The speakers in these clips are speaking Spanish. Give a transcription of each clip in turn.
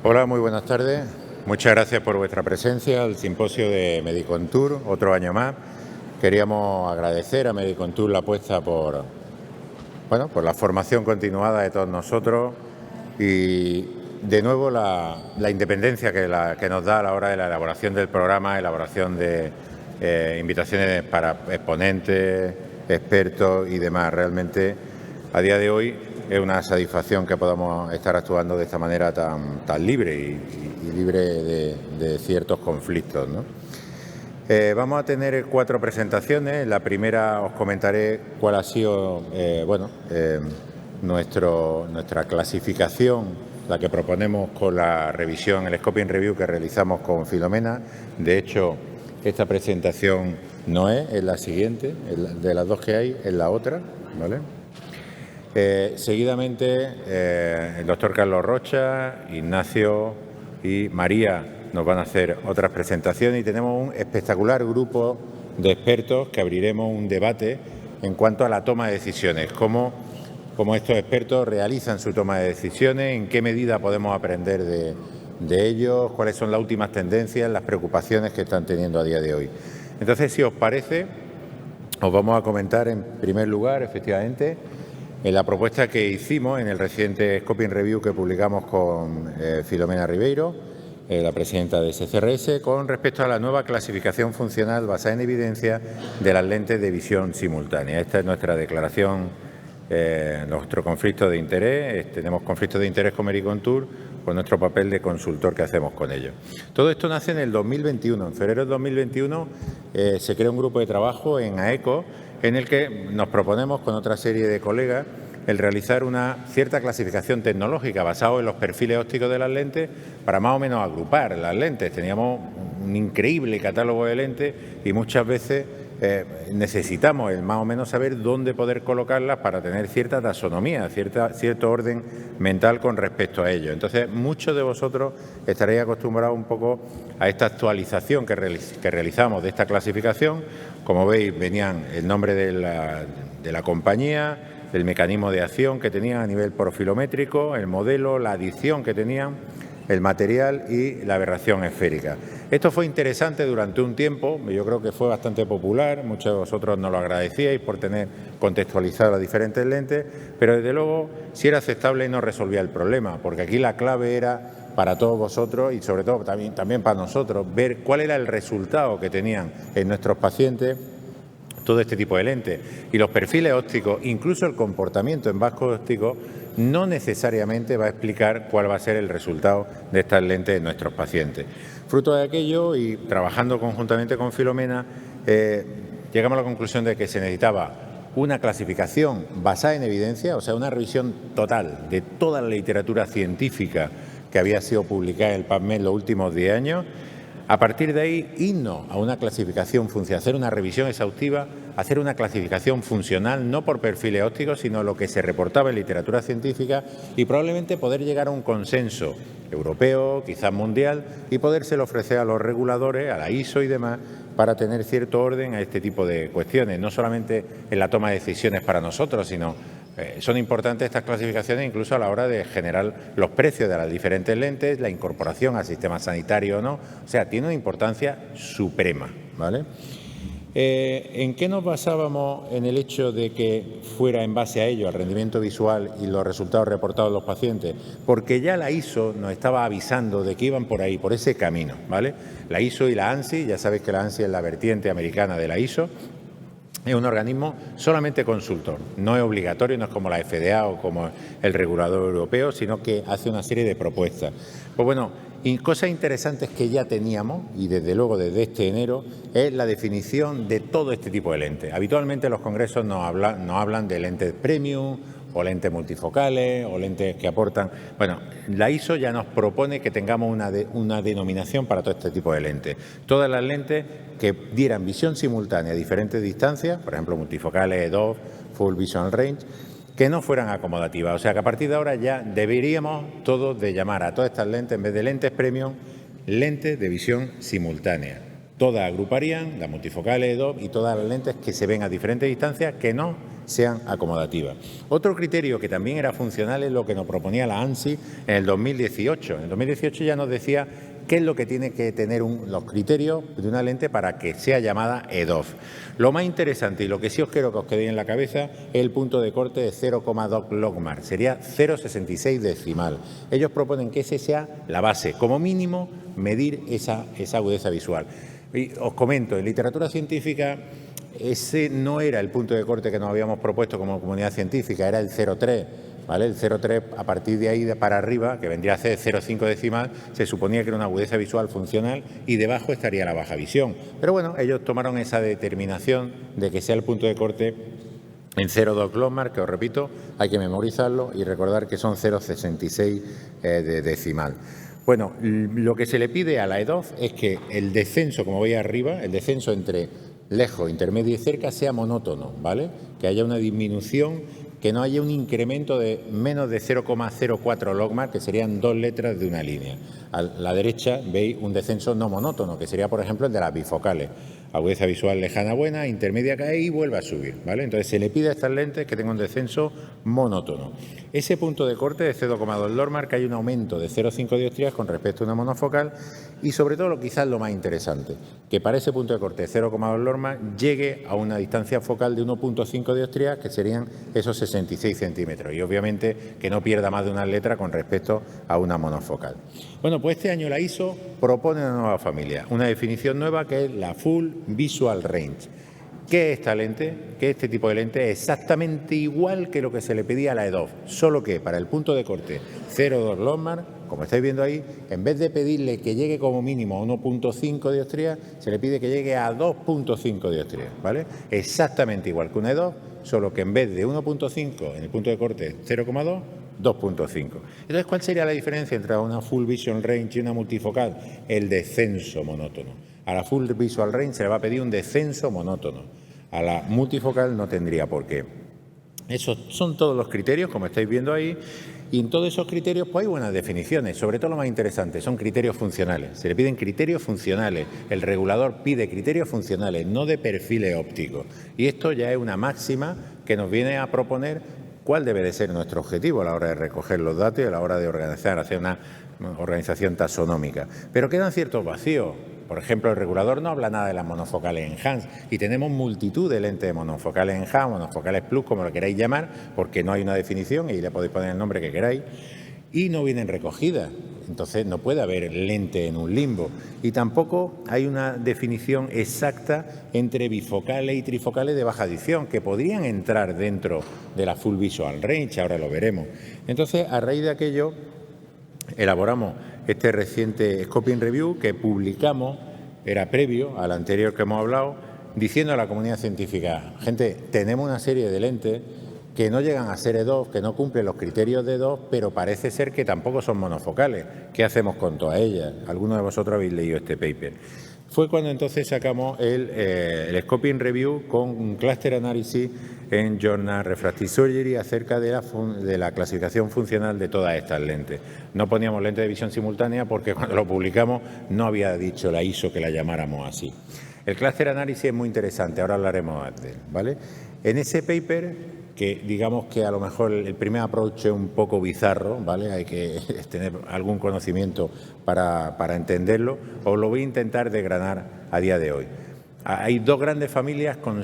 Hola, muy buenas tardes. Muchas gracias por vuestra presencia al simposio de Medicontour, otro año más. Queríamos agradecer a Medicontour la apuesta por la formación continuada de todos nosotros y de nuevo la independencia que nos da a la hora de la elaboración del programa, elaboración de invitaciones para exponentes, expertos y demás. Realmente, a día de hoy, es una satisfacción que podamos estar actuando de esta manera tan libre y libre de ciertos conflictos, ¿no? Vamos a tener 4 presentaciones. En la primera os comentaré cuál ha sido nuestra clasificación, la que proponemos con la revisión, el Scoping Review que realizamos con Filomena. De hecho, esta presentación no es la siguiente, de las dos que hay, es la otra, ¿vale? Seguidamente, el doctor Carlos Rocha, Ignacio y María nos van a hacer otras presentaciones y tenemos un espectacular grupo de expertos que abriremos un debate en cuanto a la toma de decisiones, cómo estos expertos realizan su toma de decisiones, en qué medida podemos aprender de ellos, cuáles son las últimas tendencias, las preocupaciones que están teniendo a día de hoy. Entonces, si os parece, os vamos a comentar en primer lugar, efectivamente, en la propuesta que hicimos en el reciente Scoping Review que publicamos con Filomena Ribeiro, la presidenta de SCRS, con respecto a la nueva clasificación funcional basada en evidencia de las lentes de visión simultánea. Esta es nuestra declaración, nuestro conflicto de interés. Tenemos conflicto de interés con Medicontour por nuestro papel de consultor que hacemos con ellos. Todo esto nace en el 2021. En febrero del 2021 se crea un grupo de trabajo en AECO en el que nos proponemos con otra serie de colegas el realizar una cierta clasificación tecnológica basada en los perfiles ópticos de las lentes para más o menos agrupar las lentes. Teníamos un increíble catálogo de lentes y muchas veces necesitamos más o menos saber dónde poder colocarlas para tener cierta taxonomía, cierto orden mental con respecto a ello. Entonces, muchos de vosotros estaréis acostumbrados un poco a esta actualización que realizamos de esta clasificación. Como veis, venían el nombre de la compañía, el mecanismo de acción que tenían a nivel profilométrico, el modelo, la adición que tenían, el material y la aberración esférica. Esto fue interesante durante un tiempo, yo creo que fue bastante popular, muchos de vosotros nos lo agradecíais por tener contextualizadas las diferentes lentes, pero desde luego sí era aceptable y no resolvía el problema, porque aquí la clave era para todos vosotros y sobre todo también para nosotros, ver cuál era el resultado que tenían en nuestros pacientes todo este tipo de lentes. Y los perfiles ópticos, incluso el comportamiento en vasco óptico, no necesariamente va a explicar cuál va a ser el resultado de estas lentes en nuestros pacientes. Fruto de aquello y trabajando conjuntamente con Filomena, llegamos a la conclusión de que se necesitaba una clasificación basada en evidencia, o sea, una revisión total de toda la literatura científica que había sido publicada en el PubMed en los últimos 10 años. A partir de ahí, irnos a una clasificación funcional, hacer una revisión exhaustiva, hacer una clasificación funcional, no por perfiles ópticos, sino lo que se reportaba en literatura científica y probablemente poder llegar a un consenso europeo, quizás mundial, y podérselo ofrecer a los reguladores, a la ISO y demás, para tener cierto orden a este tipo de cuestiones, no solamente en la toma de decisiones para nosotros, sino son importantes estas clasificaciones incluso a la hora de generar los precios de las diferentes lentes, la incorporación al sistema sanitario o no. O sea, tiene una importancia suprema, ¿vale? ¿En qué nos basábamos en el hecho de que fuera en base a ello, al rendimiento visual y los resultados reportados en los pacientes? Porque ya la ISO nos estaba avisando de que iban por ahí, por ese camino, ¿vale? La ISO y la ANSI, ya sabéis que la ANSI es la vertiente americana de la ISO, es un organismo solamente consultor, no es obligatorio, no es como la FDA o como el regulador europeo, sino que hace una serie de propuestas. Pues bueno, y cosas interesantes que ya teníamos, y desde luego desde este enero, es la definición de todo este tipo de lentes. Habitualmente los congresos nos hablan de lentes premium, o lentes multifocales, o lentes que aportan. Bueno, la ISO ya nos propone que tengamos una denominación para todo este tipo de lentes. Todas las lentes que dieran visión simultánea a diferentes distancias, por ejemplo, multifocales, EDOF, Full Vision Range, que no fueran acomodativas. O sea que a partir de ahora ya deberíamos todos de llamar a todas estas lentes, en vez de lentes premium, lentes de visión simultánea. Todas agruparían, las multifocales, EDOF y todas las lentes que se ven a diferentes distancias que no sean acomodativas. Otro criterio que también era funcional es lo que nos proponía la ANSI en el 2018. En el 2018 ya nos decía qué es lo que tiene que tener los criterios de una lente para que sea llamada EDOF. Lo más interesante y lo que sí os quiero que os quede en la cabeza es el punto de corte de 0,2 logmar, sería 0,66 decimal. Ellos proponen que ese sea la base, como mínimo medir esa agudeza visual. Y os comento, en literatura científica ese no era el punto de corte que nos habíamos propuesto como comunidad científica, era el 0,3. ¿Vale? El 0,3 a partir de ahí para arriba, que vendría a ser 0,5 decimal, se suponía que era una agudeza visual funcional y debajo estaría la baja visión. Pero bueno, ellos tomaron esa determinación de que sea el punto de corte en 0,2 logmar, que os repito, hay que memorizarlo y recordar que son 0,66 de decimal. Bueno, lo que se le pide a la EDOF es que el descenso, como veis arriba, el descenso entre lejos, intermedio y cerca sea monótono, ¿vale? Que haya una disminución, que no haya un incremento de menos de 0,04 logmar, que serían 2 letras de una línea. A la derecha veis un descenso no monótono, que sería, por ejemplo, el de las bifocales. Agudeza visual lejana buena, intermedia cae y vuelve a subir, ¿vale? Entonces se le pide a estas lentes que tengan un descenso monótono. Ese punto de corte de 0,2 logmar, que hay un aumento de 0,5 dioptrías con respecto a una monofocal y sobre todo quizás lo más interesante, que para ese punto de corte de 0,2 logmar llegue a una distancia focal de 1,5 dioptrías, que serían esos 66 centímetros y obviamente que no pierda más de una letra con respecto a una monofocal. Bueno, pues este año la ISO propone una nueva familia, una definición nueva que es la Full Visual Range. ¿Qué es esta lente? Que este tipo de lente es exactamente igual que lo que se le pedía a la EDOF, solo que para el punto de corte 0,2 logmar, como estáis viendo ahí, en vez de pedirle que llegue como mínimo a 1,5 dioptrías, se le pide que llegue a 2,5 dioptrías, ¿vale? Exactamente igual que una EDOF, solo que en vez de 1,5 en el punto de corte 0,2, 2,5. Entonces, ¿cuál sería la diferencia entre una Full Vision Range y una multifocal? El descenso monótono. A la Full Visual Range se le va a pedir un descenso monótono. A la multifocal no tendría por qué. Esos son todos los criterios, como estáis viendo ahí, y en todos esos criterios pues hay buenas definiciones. Sobre todo lo más interesante son criterios funcionales. Se le piden criterios funcionales. El regulador pide criterios funcionales, no de perfiles ópticos. Y esto ya es una máxima que nos viene a proponer cuál debe de ser nuestro objetivo a la hora de recoger los datos y a la hora de organizar, hacer una organización taxonómica. Pero quedan ciertos vacíos. Por ejemplo, el regulador no habla nada de las monofocales enhanced y tenemos multitud de lentes de monofocales enhanced, monofocales plus, como lo queráis llamar, porque no hay una definición y le podéis poner el nombre que queráis y no vienen recogidas. Entonces no puede haber lente en un limbo y tampoco hay una definición exacta entre bifocales y trifocales de baja adición que podrían entrar dentro de la Full Visual Range, ahora lo veremos. Entonces, a raíz de aquello, elaboramos este reciente Scoping Review que publicamos, era previo al anterior que hemos hablado, diciendo a la comunidad científica, gente, tenemos una serie de lentes que no llegan a ser EDOF, que no cumplen los criterios de EDOF, pero parece ser que tampoco son monofocales. ¿Qué hacemos con todas ellas? Algunos de vosotros habéis leído este paper. Fue cuando entonces sacamos el Scoping Review con un cluster análisis en Journal Refractive Surgery acerca de la clasificación funcional de todas estas lentes. No poníamos lentes de visión simultánea porque cuando lo publicamos no había dicho la ISO que la llamáramos así. El cluster análisis es muy interesante, ahora hablaremos de él, ¿vale? En ese paper, que digamos que a lo mejor el primer approach es un poco bizarro, ¿vale? Hay que tener algún conocimiento para entenderlo, os lo voy a intentar desgranar a día de hoy. Hay dos grandes familias con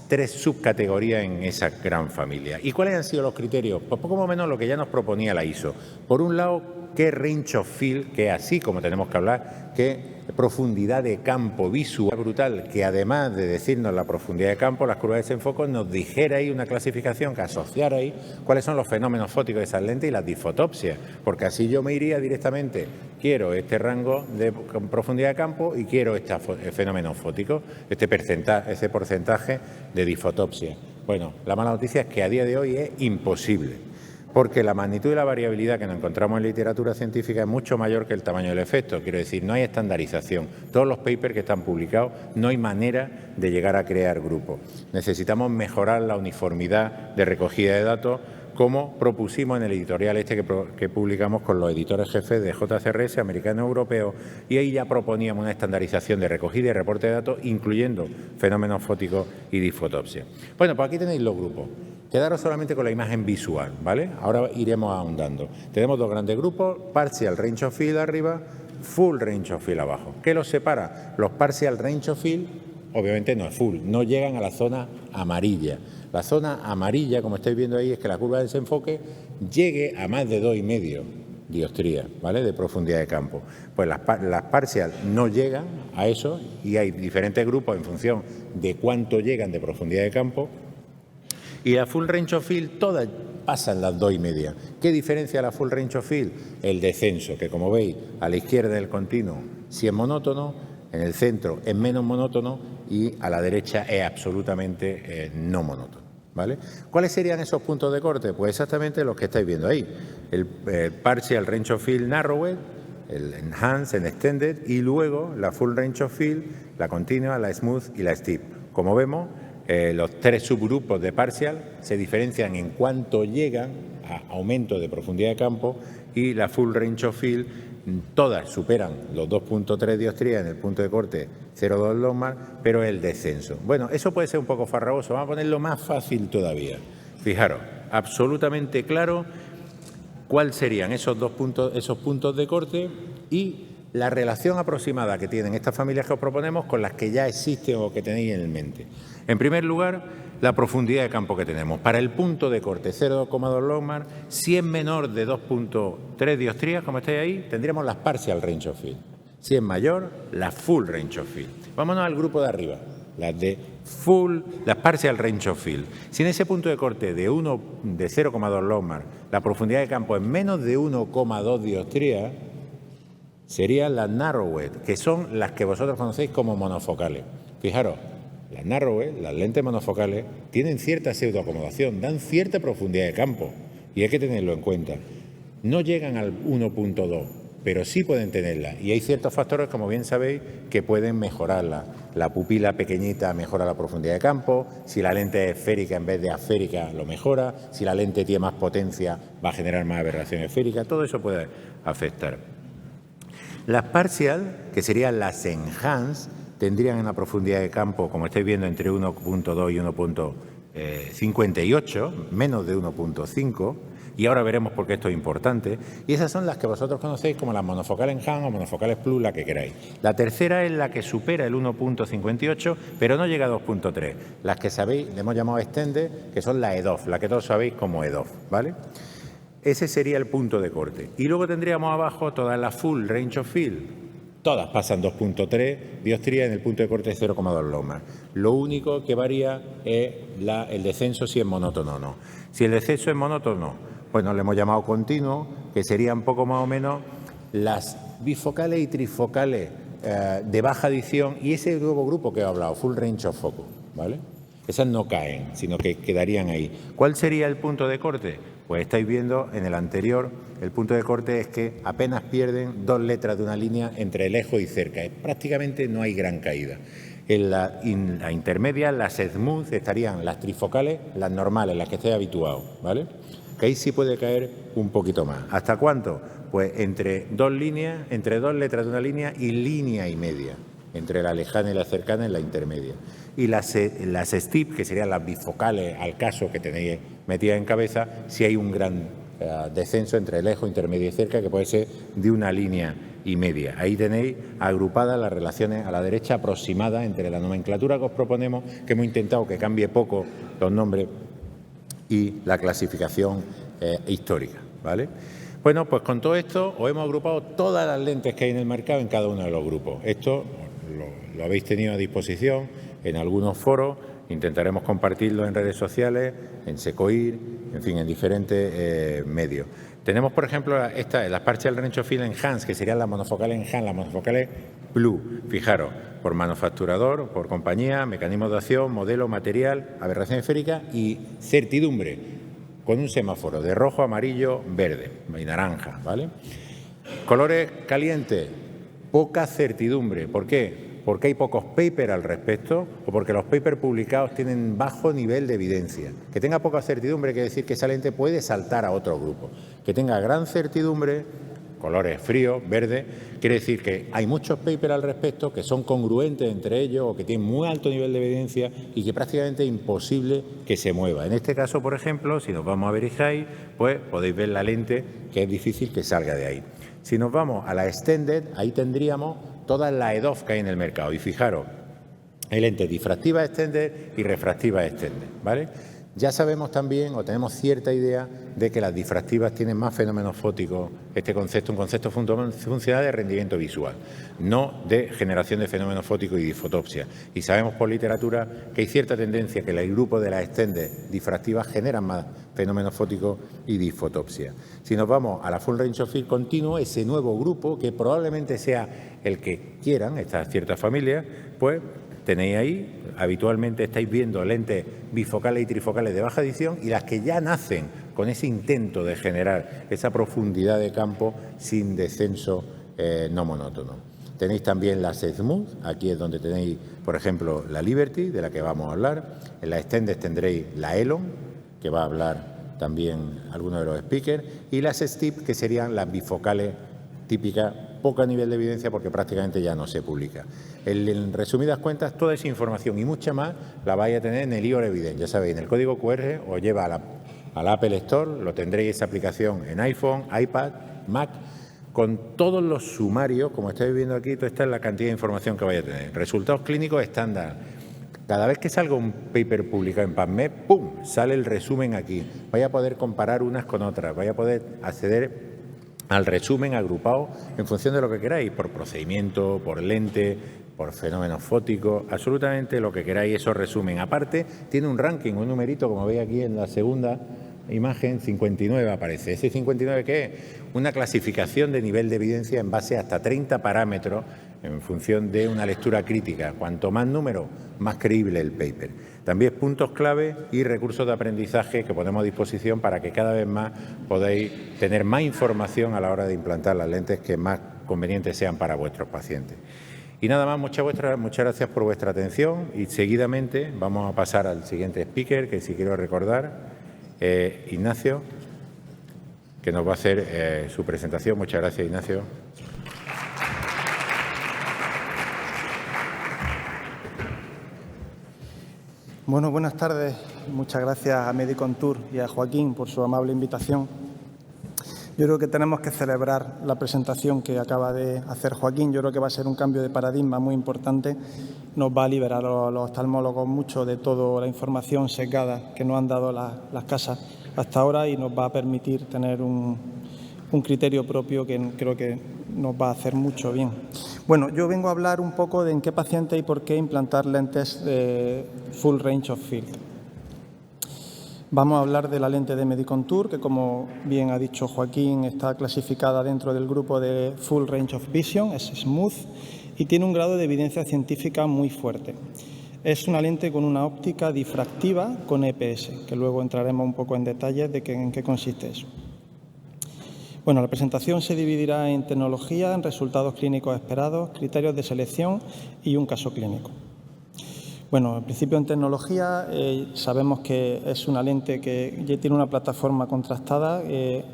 3 subcategorías en esa gran familia. ¿Y cuáles han sido los criterios? Pues poco más o menos lo que ya nos proponía la ISO. Por un lado, qué range of field, que así como tenemos que hablar, qué profundidad de campo visual brutal, que además de decirnos la profundidad de campo, las curvas de desenfoco nos dijera ahí una clasificación que asociara ahí cuáles son los fenómenos fóticos de esas lentes y las disfotopsias, porque así yo me iría directamente, quiero este rango de profundidad de campo y quiero este fenómeno fótico, ese porcentaje de disfotopsia. Bueno, la mala noticia es que a día de hoy es imposible, porque la magnitud y la variabilidad que nos encontramos en literatura científica es mucho mayor que el tamaño del efecto. Quiero decir, no hay estandarización. Todos los papers que están publicados, no hay manera de llegar a crear grupos. Necesitamos mejorar la uniformidad de recogida de datos como propusimos en el editorial que publicamos con los editores jefes de JCRS, americano y europeo, y ahí ya proponíamos una estandarización de recogida y reporte de datos, incluyendo fenómenos fóticos y disfotopsia. Bueno, pues aquí tenéis los grupos. Quedaros solamente con la imagen visual, ¿vale? Ahora iremos ahondando. Tenemos dos grandes grupos, Partial Range of Field arriba, Full Range of Field abajo. ¿Qué los separa? Los Partial Range of Field, obviamente no es full, no llegan a la zona amarilla. La zona amarilla, como estáis viendo ahí, es que la curva de desenfoque llegue a más de 2,5 dioptrías, ¿vale?, de profundidad de campo. Pues las Partial no llegan a eso y hay diferentes grupos en función de cuánto llegan de profundidad de campo. Y la Full Range of Field todas pasan las 2,5. ¿Qué diferencia la Full Range of Field? El descenso, que como veis, a la izquierda del continuo sí es monótono, en el centro es menos monótono y a la derecha es absolutamente no monótono, ¿vale? ¿Cuáles serían esos puntos de corte? Pues exactamente los que estáis viendo ahí. El Partial Range of Field Narrowed, el Enhanced, el Extended y luego la Full Range of Field, la continua, la Smooth y la Steep. Como vemos, los tres subgrupos de Partial se diferencian en cuanto llegan a aumento de profundidad de campo y la Full Range of Field todas superan los 2,3 dioptrías en el punto de corte 0,2 logmar, pero el descenso. Bueno, eso puede ser un poco farragoso, vamos a ponerlo más fácil todavía. Fijaros, absolutamente claro cuáles serían esos puntos de corte y la relación aproximada que tienen estas familias que os proponemos con las que ya existen o que tenéis en mente. En primer lugar, la profundidad de campo que tenemos. Para el punto de corte 0,2 logmar, si es menor de 2,3 dioptrías, como estáis ahí, tendríamos las Partial Range of Field. Si es mayor, la Full Range of Field. Vámonos al grupo de arriba, las Partial Range of Field. Si en ese punto de corte de 0,2 logmar la profundidad de campo es menos de 1,2 dioptrías, serían las Narrowed, que son las que vosotros conocéis como monofocales. Fijaros, las Narrowed, las lentes monofocales, tienen cierta pseudoacomodación, dan cierta profundidad de campo y hay que tenerlo en cuenta. No llegan al 1,2, pero sí pueden tenerla y hay ciertos factores, como bien sabéis, que pueden mejorarla. La pupila pequeñita mejora la profundidad de campo, si la lente es esférica en vez de asférica lo mejora, si la lente tiene más potencia va a generar más aberración esférica, todo eso puede afectar. Las Partial, que serían las Enhanced, tendrían una profundidad de campo, como estáis viendo, entre 1,2 y 1,58, menos de 1,5, y ahora veremos por qué esto es importante. Y esas son las que vosotros conocéis como las monofocales Enhanced o monofocales Plus, la que queráis. La tercera es la que supera el 1,58, pero no llega a 2,3. Las que sabéis, le hemos llamado Extended, que son la EDOF, la que todos sabéis como EDOF, ¿vale? Ese sería el punto de corte. Y luego tendríamos abajo todas las Full Range of Field. Todas pasan 2,3 dioptrías en el punto de corte 0,2 logmar. Lo único que varía es el descenso, si es monótono o no. Si el descenso es monótono, pues nos le hemos llamado continuo, que serían un poco más o menos las bifocales y trifocales de baja adición y ese nuevo grupo que he hablado, Full Range of Focus, ¿vale? Esas no caen, sino que quedarían ahí. ¿Cuál sería el punto de corte? Pues estáis viendo en el anterior, el punto de corte es que apenas pierden 2 letras de una línea entre lejos y cerca. Prácticamente no hay gran caída. En la intermedia, las smooth, estarían las trifocales, las normales, las que estéis habituados, ¿vale? Que ahí sí puede caer un poquito más. ¿Hasta cuánto? Pues entre 2 líneas, entre 2 letras de una línea y línea y media, entre la lejana y la cercana en la intermedia. Y las steep, que serían las bifocales al caso que tenéis metidas en cabeza, si hay un gran descenso entre lejos, intermedio y cerca, que puede ser de una línea y media. Ahí tenéis agrupadas las relaciones a la derecha aproximadas entre la nomenclatura que os proponemos, que hemos intentado que cambie poco los nombres, y la clasificación histórica, ¿vale? Bueno, pues con todo esto os hemos agrupado todas las lentes que hay en el mercado en cada uno de los grupos. Esto lo habéis tenido a disposición en algunos foros, intentaremos compartirlo en redes sociales, en Secoir, en fin, en diferentes medios. Tenemos, por ejemplo, las Partial Range of Field Enhanced, que serían las monofocales Enhanced, las monofocales Plus. Fijaros, por manufacturador, por compañía, mecanismos de acción, modelo, material, aberración esférica y certidumbre, con un semáforo de rojo, amarillo, verde y naranja, ¿vale? Colores calientes, poca certidumbre. ¿Por qué? porque hay pocos papers al respecto o porque los papers publicados tienen bajo nivel de evidencia. Que tenga poca certidumbre quiere decir que esa lente puede saltar a otro grupo. Que tenga gran certidumbre, colores fríos, verde, quiere decir que hay muchos papers al respecto que son congruentes entre ellos o que tienen muy alto nivel de evidencia y que prácticamente es imposible que se mueva. En este caso, por ejemplo, si nos vamos a Verify, pues podéis ver la lente que es difícil que salga de ahí. Si nos vamos a la Extended, ahí tendríamos todas las EDOF que hay en el mercado. Y fijaros, hay lentes difractivas Extended y refractivas Extended, ¿vale? Ya sabemos también, o tenemos cierta idea, de que las difractivas tienen más fenómenos fóticos, un concepto funcional de rendimiento visual, no de generación de fenómenos fóticos y disfotopsia. Y sabemos por literatura que hay cierta tendencia que el grupo de las extended difractivas generan más fenómenos fóticos y disfotopsia. Si nos vamos a la Full Range of Field continuo, ese nuevo grupo, que probablemente sea el que quieran estas ciertas familias, pues tenéis ahí, habitualmente estáis viendo lentes bifocales y trifocales de baja edición y las que ya nacen con ese intento de generar esa profundidad de campo sin descenso no monótono. Tenéis también las Smooth, aquí es donde tenéis, por ejemplo, la Liberty, de la que vamos a hablar. En la Extended tendréis la Elon, que va a hablar también algunos de los speakers, y las Steep, que serían las bifocales típicas, poco nivel de evidencia porque prácticamente ya no se publica. En resumidas cuentas, toda esa información y mucha más la vais a tener en el IOR Evidence. Ya sabéis, en el código QR os lleva a la Apple Store, lo tendréis esa aplicación en iPhone, iPad, Mac, con todos los sumarios, como estáis viendo aquí, toda esta es la cantidad de información que vais a tener. Resultados clínicos estándar. Cada vez que salga un paper publicado en PubMed, ¡pum!, sale el resumen aquí. Vais a poder comparar unas con otras, vais a poder acceder al resumen agrupado en función de lo que queráis, por procedimiento, por lente, por fenómenos fóticos, absolutamente lo que queráis, eso resumen. Aparte, tiene un ranking, un numerito, como veis aquí en la segunda imagen, 59 aparece. ¿Ese 59 qué es? Una clasificación de nivel de evidencia en base a hasta 30 parámetros en función de una lectura crítica. Cuanto más número, más creíble el paper. También puntos clave y recursos de aprendizaje que ponemos a disposición para que cada vez más podáis tener más información a la hora de implantar las lentes que más convenientes sean para vuestros pacientes. Y nada más, muchas gracias por vuestra atención y seguidamente vamos a pasar al siguiente speaker, que si quiero recordar, Ignacio, que nos va a hacer su presentación. Muchas gracias, Ignacio. Bueno, buenas tardes. Muchas gracias a Medicontour y a Joaquín por su amable invitación. Yo creo que tenemos que celebrar la presentación que acaba de hacer Joaquín. Yo creo que va a ser un cambio de paradigma muy importante. Nos va a liberar a los oftalmólogos mucho de toda la información sesgada que nos han dado las casas hasta ahora y nos va a permitir tener un criterio propio que creo que nos va a hacer mucho bien. Bueno, yo vengo a hablar un poco de en qué paciente y por qué implantar lentes de Full Range of Field. Vamos a hablar de la lente de Medicontour, que como bien ha dicho Joaquín, está clasificada dentro del grupo de Full Range of Vision, es Smooth, y tiene un grado de evidencia científica muy fuerte. Es una lente con una óptica difractiva con EPS, que luego entraremos un poco en detalles de en qué consiste eso. Bueno, la presentación se dividirá en tecnología, en resultados clínicos esperados, criterios de selección y un caso clínico. Bueno, en principio en tecnología sabemos que es una lente que ya tiene una plataforma contrastada,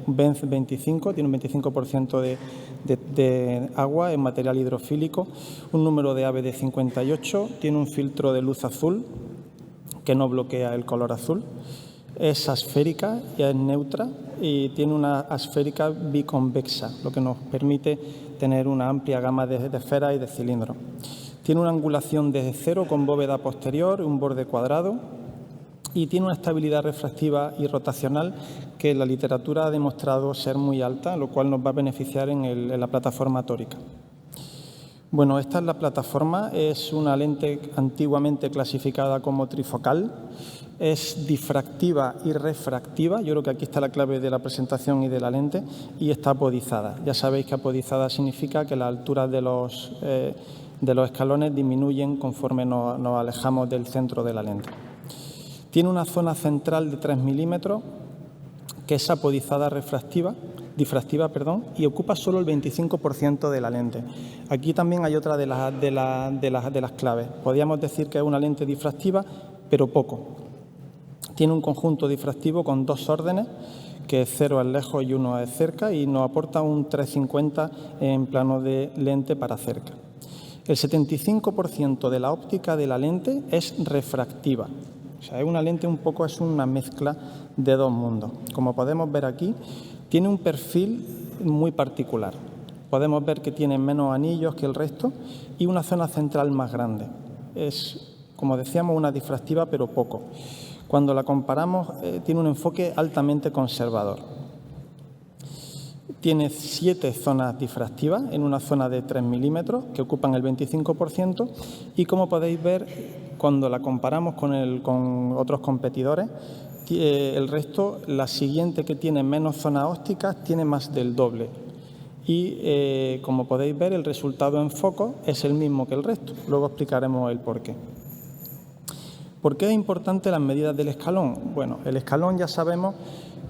Benz 25, tiene un 25% de agua en material hidrofílico, un número de ABD 58, tiene un filtro de luz azul que no bloquea el color azul. Es asférica, ya es neutra y tiene una asférica biconvexa, lo que nos permite tener una amplia gama de esferas y de cilindros. Tiene una angulación de cero con bóveda posterior, un borde cuadrado y tiene una estabilidad refractiva y rotacional que la literatura ha demostrado ser muy alta, lo cual nos va a beneficiar en la plataforma tórica. Bueno, esta es la plataforma, es una lente antiguamente clasificada como trifocal. Es difractiva y refractiva, yo creo que aquí está la clave de la presentación y de la lente, y está apodizada. Ya sabéis que apodizada significa que las alturas de los escalones disminuyen conforme nos alejamos del centro de la lente. Tiene una zona central de 3 milímetros, que es apodizada refractiva, difractiva, y ocupa solo el 25% de la lente. Aquí también hay otra de las claves. Podríamos decir que es una lente difractiva, pero poco. Tiene un conjunto difractivo con 2 órdenes, que es 0 es lejos y 1 es cerca, y nos aporta un 350 en plano de lente para cerca. El 75% de la óptica de la lente es refractiva. O sea, es una lente es una mezcla de 2 mundos. Como podemos ver aquí, tiene un perfil muy particular. Podemos ver que tiene menos anillos que el resto y una zona central más grande. Es, como decíamos, una difractiva, pero poco. Cuando la comparamos, tiene un enfoque altamente conservador. Tiene 7 zonas difractivas en una zona de 3 milímetros, que ocupan el 25%, y como podéis ver, cuando la comparamos con otros competidores, el resto, la siguiente que tiene menos zonas ópticas, tiene más del doble. Y, como podéis ver, el resultado en foco es el mismo que el resto. Luego explicaremos el porqué. ¿Por qué es importante las medidas del escalón? Bueno, el escalón ya sabemos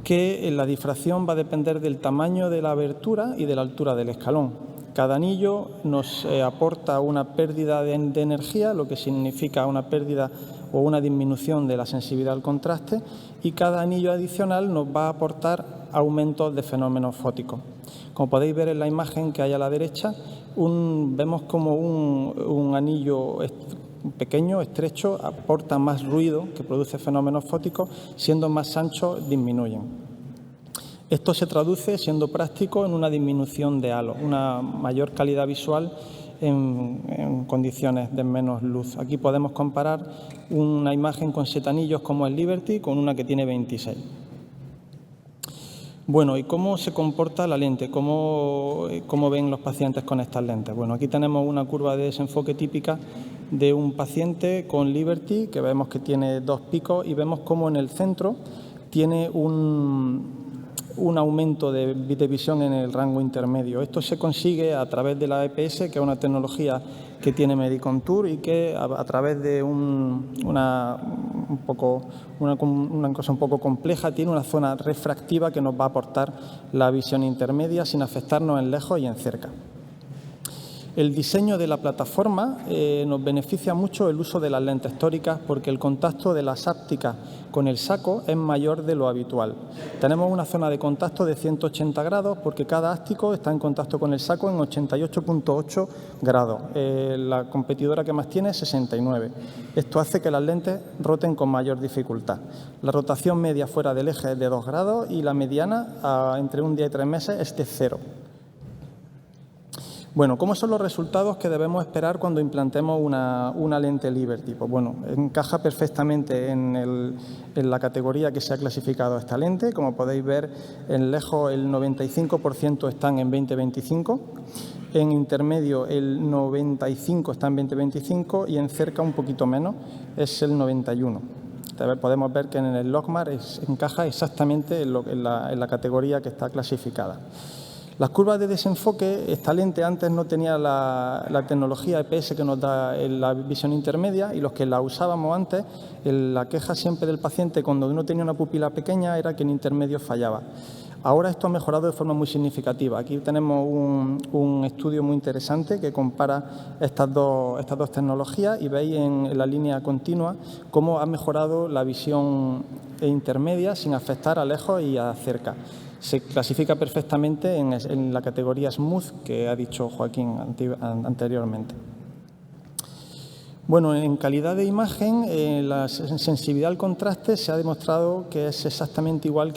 que la difracción va a depender del tamaño de la abertura y de la altura del escalón. Cada anillo nos aporta una pérdida de energía, lo que significa una pérdida o una disminución de la sensibilidad al contraste, y cada anillo adicional nos va a aportar aumentos de fenómenos fóticos. Como podéis ver en la imagen que hay a la derecha, vemos como un anillo pequeño, estrecho, aporta más ruido, que produce fenómenos fóticos, siendo más ancho, disminuyen. Esto se traduce, siendo práctico, en una disminución de halo, una mayor calidad visual en condiciones de menos luz. Aquí podemos comparar una imagen con 7 anillos como el Liberty con una que tiene 26. Bueno, ¿y cómo se comporta la lente? ¿Cómo ven los pacientes con estas lentes? Bueno, aquí tenemos una curva de desenfoque típica de un paciente con Liberty, que vemos que tiene 2 picos, y vemos cómo en el centro tiene un aumento de visión en el rango intermedio. Esto se consigue a través de la EPS, que es una tecnología que tiene Medicontour y que a través de una cosa un poco compleja tiene una zona refractiva que nos va a aportar la visión intermedia sin afectarnos en lejos y en cerca. El diseño de la plataforma nos beneficia mucho el uso de las lentes tóricas, porque el contacto de las ápticas con el saco es mayor de lo habitual. Tenemos una zona de contacto de 180 grados porque cada áptico está en contacto con el saco en 88,8 grados. La competidora que más tiene es 69. Esto hace que las lentes roten con mayor dificultad. La rotación media fuera del eje es de 2 grados y la mediana entre 1 día y 3 meses es de 0. Bueno, ¿cómo son los resultados que debemos esperar cuando implantemos una lente Liberty? Pues bueno, encaja perfectamente en la categoría que se ha clasificado esta lente. Como podéis ver, en lejos el 95% están en 20-25, en intermedio el 95% está en 20-25 y en cerca un poquito menos es el 91%. Podemos ver que en el Logmar encaja exactamente en la categoría que está clasificada. Las curvas de desenfoque, esta lente antes no tenía la tecnología EPS que nos da la visión intermedia, y los que la usábamos antes, la queja siempre del paciente cuando uno tenía una pupila pequeña era que en intermedio fallaba. Ahora esto ha mejorado de forma muy significativa. Aquí tenemos un estudio muy interesante que compara estas dos tecnologías y veis en la línea continua cómo ha mejorado la visión intermedia sin afectar a lejos y a cerca. Se clasifica perfectamente en la categoría Smooth que ha dicho Joaquín anteriormente. Bueno, en calidad de imagen, la sensibilidad al contraste se ha demostrado que es exactamente igual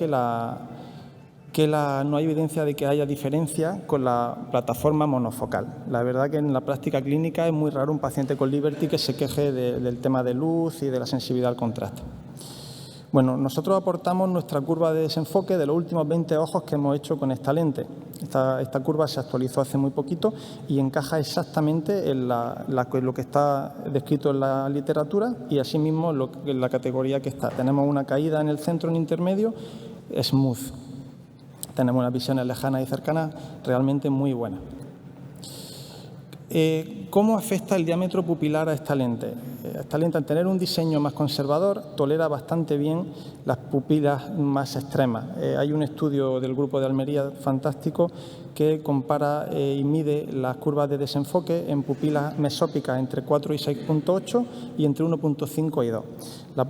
no hay evidencia de que haya diferencia con la plataforma monofocal. La verdad que en la práctica clínica es muy raro un paciente con Liberty que se queje del tema de luz y de la sensibilidad al contraste. Bueno, nosotros aportamos nuestra curva de desenfoque de los últimos 20 ojos que hemos hecho con esta lente. Esta curva se actualizó hace muy poquito y encaja exactamente en lo que está descrito en la literatura y asimismo en la categoría que está. Tenemos una caída en el centro en intermedio, Smooth. Tenemos unas visiones lejanas y cercanas realmente muy buenas. ¿Cómo afecta el diámetro pupilar a esta lente? Esta lente, al tener un diseño más conservador, tolera bastante bien las pupilas más extremas. Hay un estudio del grupo de Almería fantástico que compara y mide las curvas de desenfoque en pupilas mesópicas entre 4 y 6,8 y entre 1,5 y 2.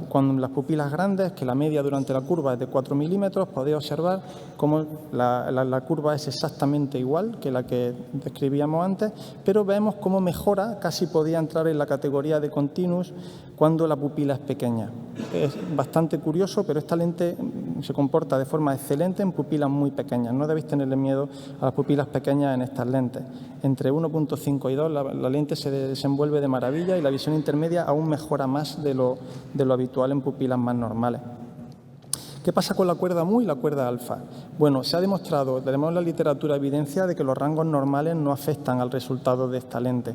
Con las pupilas grandes, que la media durante la curva es de 4 milímetros, podéis observar cómo la curva es exactamente igual que la que describíamos antes, pero vemos cómo mejora, casi podía entrar en la categoría de continuous cuando la pupila es pequeña. Es bastante curioso, pero esta lente se comporta de forma excelente en pupilas muy pequeñas. No debéis tenerle miedo a las pupilas pequeñas en estas lentes. Entre 1,5 y 2 la lente se desenvuelve de maravilla y la visión intermedia aún mejora más de lo habitual en pupilas más normales. ¿Qué pasa con la cuerda mu y la cuerda alfa? Bueno, se ha demostrado, tenemos en la literatura evidencia de que los rangos normales no afectan al resultado de esta lente.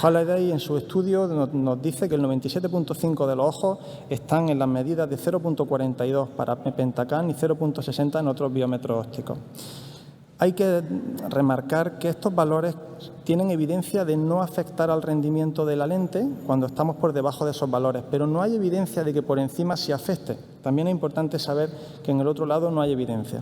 Halliday en su estudio nos dice que el 97,5% de los ojos están en las medidas de 0,42 para Pentacam y 0,60 en otros biómetros ópticos. Hay que remarcar que estos valores tienen evidencia de no afectar al rendimiento de la lente cuando estamos por debajo de esos valores, pero no hay evidencia de que por encima sí afecte. También es importante saber que en el otro lado no hay evidencia.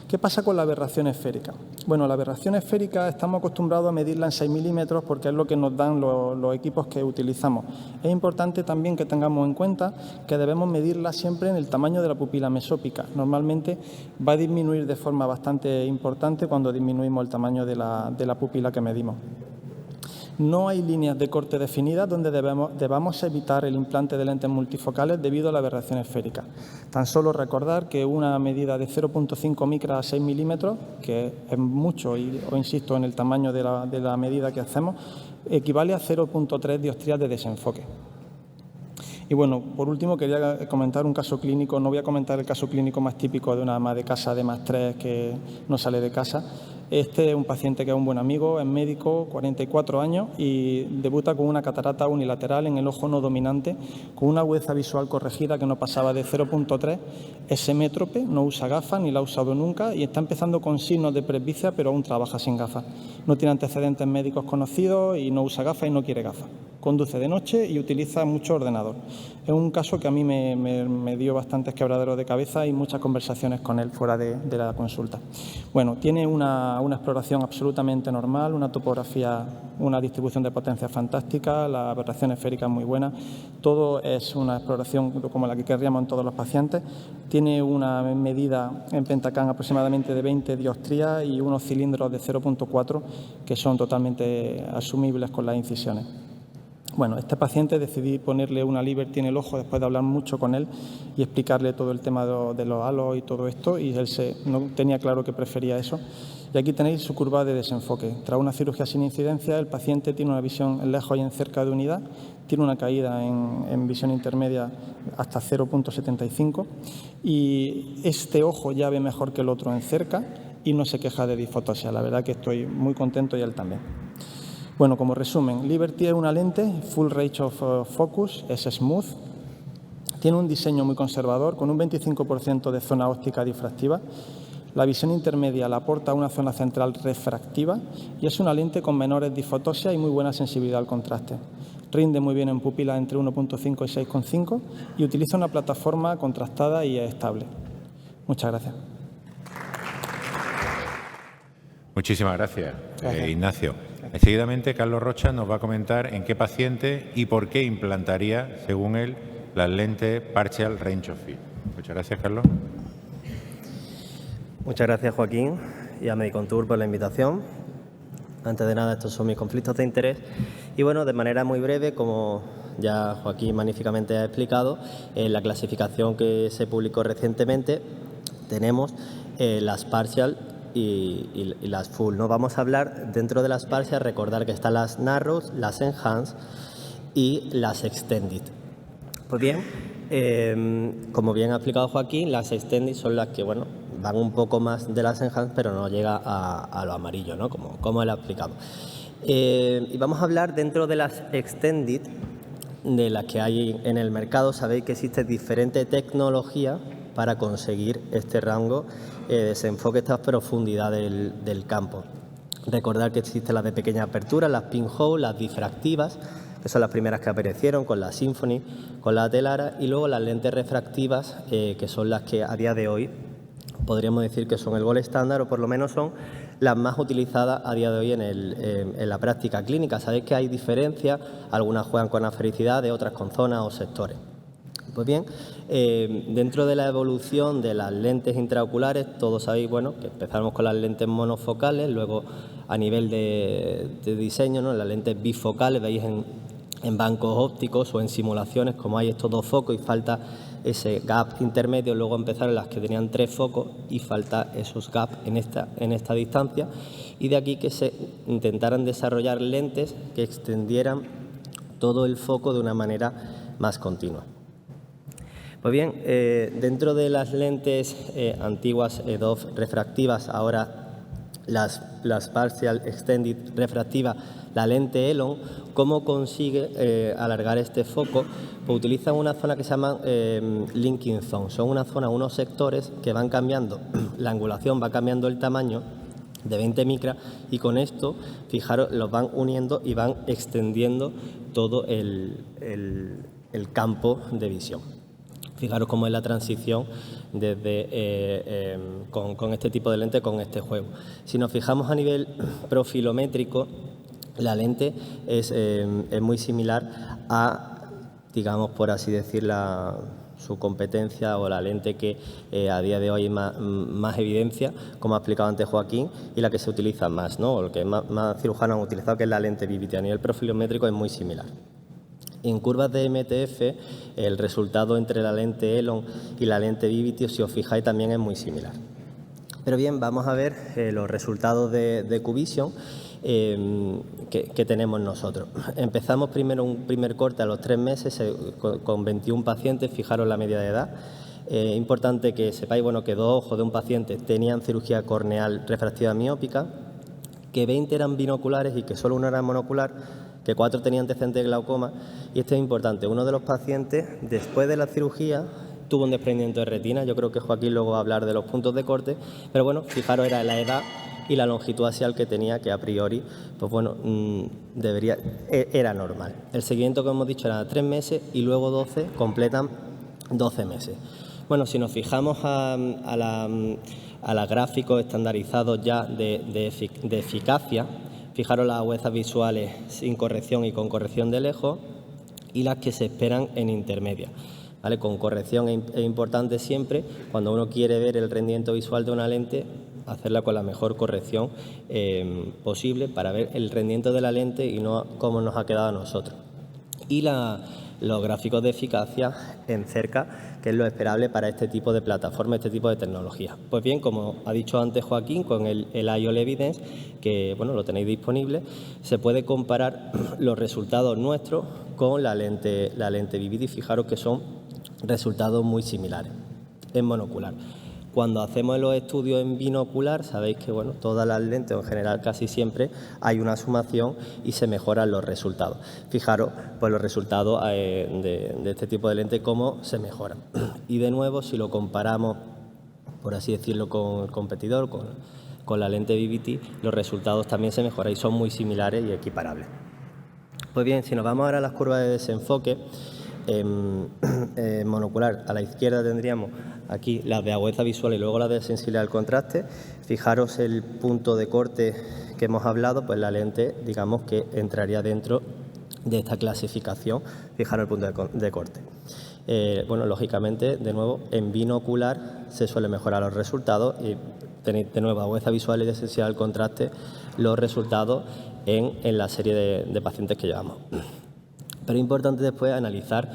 ¿Qué pasa con la aberración esférica? Bueno, la aberración esférica estamos acostumbrados a medirla en 6 milímetros porque es lo que nos dan los equipos que utilizamos. Es importante también que tengamos en cuenta que debemos medirla siempre en el tamaño de la pupila mesópica. Normalmente va a disminuir de forma bastante importante cuando disminuimos el tamaño de la pupila que medimos. No hay líneas de corte definidas donde debamos evitar el implante de lentes multifocales debido a la aberración esférica. Tan solo recordar que una medida de 0,5 micras a 6 milímetros, que es mucho, o insisto, en el tamaño de la medida que hacemos, equivale a 0,3 dioptrías de desenfoque. Y bueno, por último quería comentar un caso clínico. No voy a comentar el caso clínico más típico de una ama de casa de +3 que no sale de casa. Este es un paciente que es un buen amigo, es médico, 44 años y debuta con una catarata unilateral en el ojo no dominante, con una agudeza visual corregida que no pasaba de 0,3, es semétrope, no usa gafas ni la ha usado nunca y está empezando con signos de presbicia, pero aún trabaja sin gafas. No tiene antecedentes médicos conocidos y no usa gafas y no quiere gafas. Conduce de noche y utiliza mucho ordenador. Es un caso que a mí me dio bastantes quebraderos de cabeza y muchas conversaciones con él fuera de la consulta. Bueno, tiene una exploración absolutamente normal, una topografía, una distribución de potencia fantástica, la aberración esférica es muy buena. Todo es una exploración como la que querríamos en todos los pacientes. Tiene una medida en Pentacam aproximadamente de 20 dioptrías y unos cilindros de 0,4 que son totalmente asumibles con las incisiones. Bueno, este paciente decidí ponerle una Liberty en el ojo después de hablar mucho con él y explicarle todo el tema de los halos y todo esto, y él no tenía claro que prefería eso. Y aquí tenéis su curva de desenfoque. Tras una cirugía sin incidencia, el paciente tiene una visión en lejos y en cerca de unidad, tiene una caída en visión intermedia hasta 0,75 y este ojo ya ve mejor que el otro en cerca y no se queja de disfotosia. La verdad que estoy muy contento y él también. Bueno, como resumen, Liberty es una lente full range of focus, es smooth, tiene un diseño muy conservador con un 25% de zona óptica difractiva, la visión intermedia la aporta a una zona central refractiva y es una lente con menores disfotosias y muy buena sensibilidad al contraste. Rinde muy bien en pupilas entre 1,5 y 6,5 y utiliza una plataforma contrastada y estable. Muchas gracias. Muchísimas gracias. Ignacio. Seguidamente, Carlos Rocha nos va a comentar en qué paciente y por qué implantaría, según él, las lentes Partial Range of Field. Muchas gracias, Carlos. Muchas gracias, Joaquín, y a Medicontour por la invitación. Antes de nada, estos son mis conflictos de interés. Y bueno, de manera muy breve, como ya Joaquín magníficamente ha explicado, en la clasificación que se publicó recientemente tenemos las Partial y las Full. No vamos a hablar dentro de las Partial, recordar que están las Narrows, las Enhanced y las Extended. Pues bien, como bien ha explicado Joaquín, las Extended son las que, bueno, van un poco más de las Enhanced, pero no llega a lo amarillo, ¿no? Como él ha explicado. Y vamos a hablar dentro de las Extended, de las que hay en el mercado. Sabéis que existe diferente tecnología para conseguir este rango de desenfoque, esta profundidad del campo. Recordar que existen las de pequeña apertura, las pinhole, las difractivas, que son las primeras que aparecieron con la Symphony, con la Telara, y luego las lentes refractivas, que son las que a día de hoy podríamos decir que son el gold estándar, o por lo menos son las más utilizadas a día de hoy en la práctica clínica. Sabéis que hay diferencias, algunas juegan con asfericidad, otras con zonas o sectores. Pues bien, dentro de la evolución de las lentes intraoculares, todos sabéis, bueno, que empezamos con las lentes monofocales, luego a nivel de diseño, ¿no?, las lentes bifocales, veis en bancos ópticos o en simulaciones como hay estos dos focos y falta ese gap intermedio, luego empezaron las que tenían 3 focos y falta esos gaps en esta distancia, y de aquí que se intentaran desarrollar lentes que extendieran todo el foco de una manera más continua. Pues bien, dentro de las lentes antiguas EDOF refractivas, ahora las Partial Extended refractivas, la lente Elon, ¿cómo consigue alargar este foco? Pues utilizan una zona que se llama linking zone. Son una zona, unos sectores que van cambiando, la angulación va cambiando el tamaño de 20 micras, y con esto, fijaros, los van uniendo y van extendiendo todo el campo de visión. Fijaros cómo es la transición desde, con este tipo de lente, con este juego. Si nos fijamos a nivel profilométrico, la lente es muy similar a, digamos, por así decir, su competencia o la lente que a día de hoy hay más evidencia, como ha explicado antes Joaquín, y la que se utiliza más, ¿no?, o el que más cirujanos han utilizado, que es la lente Vivity. A nivel profilométrico es muy similar. En curvas de MTF, el resultado entre la lente Elon y la lente Vivity, si os fijáis, también es muy similar. Pero bien, vamos a ver los resultados de QVision que tenemos nosotros. Empezamos primero un primer corte a los 3 meses con 21 pacientes, fijaros la media de edad. Importante que sepáis, bueno, que 2 ojos de un paciente tenían cirugía corneal refractiva miópica, que 20 eran binoculares y que solo 1 era monocular, que 4 tenían antecedentes de glaucoma, y esto es importante. Uno de los pacientes, después de la cirugía, tuvo un desprendimiento de retina. Yo creo que Joaquín luego va a hablar de los puntos de corte, pero bueno, fijaros, era la edad y la longitud axial que tenía, que a priori, pues bueno, era normal. El seguimiento que hemos dicho era 3 meses y luego 12, completan 12 meses. Bueno, si nos fijamos a los gráficos estandarizados ya de eficacia, fijaros las agudezas visuales sin corrección y con corrección de lejos, y las que se esperan en intermedia, ¿vale? Con corrección es importante siempre, cuando uno quiere ver el rendimiento visual de una lente, hacerla con la mejor corrección posible para ver el rendimiento de la lente y no cómo nos ha quedado a nosotros. Y los gráficos de eficacia en cerca, que es lo esperable para este tipo de plataforma, este tipo de tecnología. Pues bien, como ha dicho antes Joaquín, con el IOL Evidence, que bueno, lo tenéis disponible, se puede comparar los resultados nuestros con la lente Vivity. Fijaros que son resultados muy similares en monocular. Cuando hacemos los estudios en binocular, sabéis que bueno, todas las lentes, en general casi siempre, hay una sumación y se mejoran los resultados. Fijaros pues los resultados de este tipo de lente, cómo se mejoran. Y de nuevo, si lo comparamos, por así decirlo, con el competidor, con la lente Vivity, los resultados también se mejoran y son muy similares y equiparables. Pues bien, si nos vamos ahora a las curvas de desenfoque, monocular, a la izquierda tendríamos aquí las de agudeza visual y luego las de sensibilidad al contraste. Fijaros el punto de corte que hemos hablado, pues la lente, digamos que entraría dentro de esta clasificación. Fijaros el punto de corte. Bueno, lógicamente, de nuevo, en binocular se suele mejorar los resultados y tenéis de nuevo agudeza visual y de sensibilidad al contraste los resultados en la serie de pacientes que llevamos. Pero es importante después analizar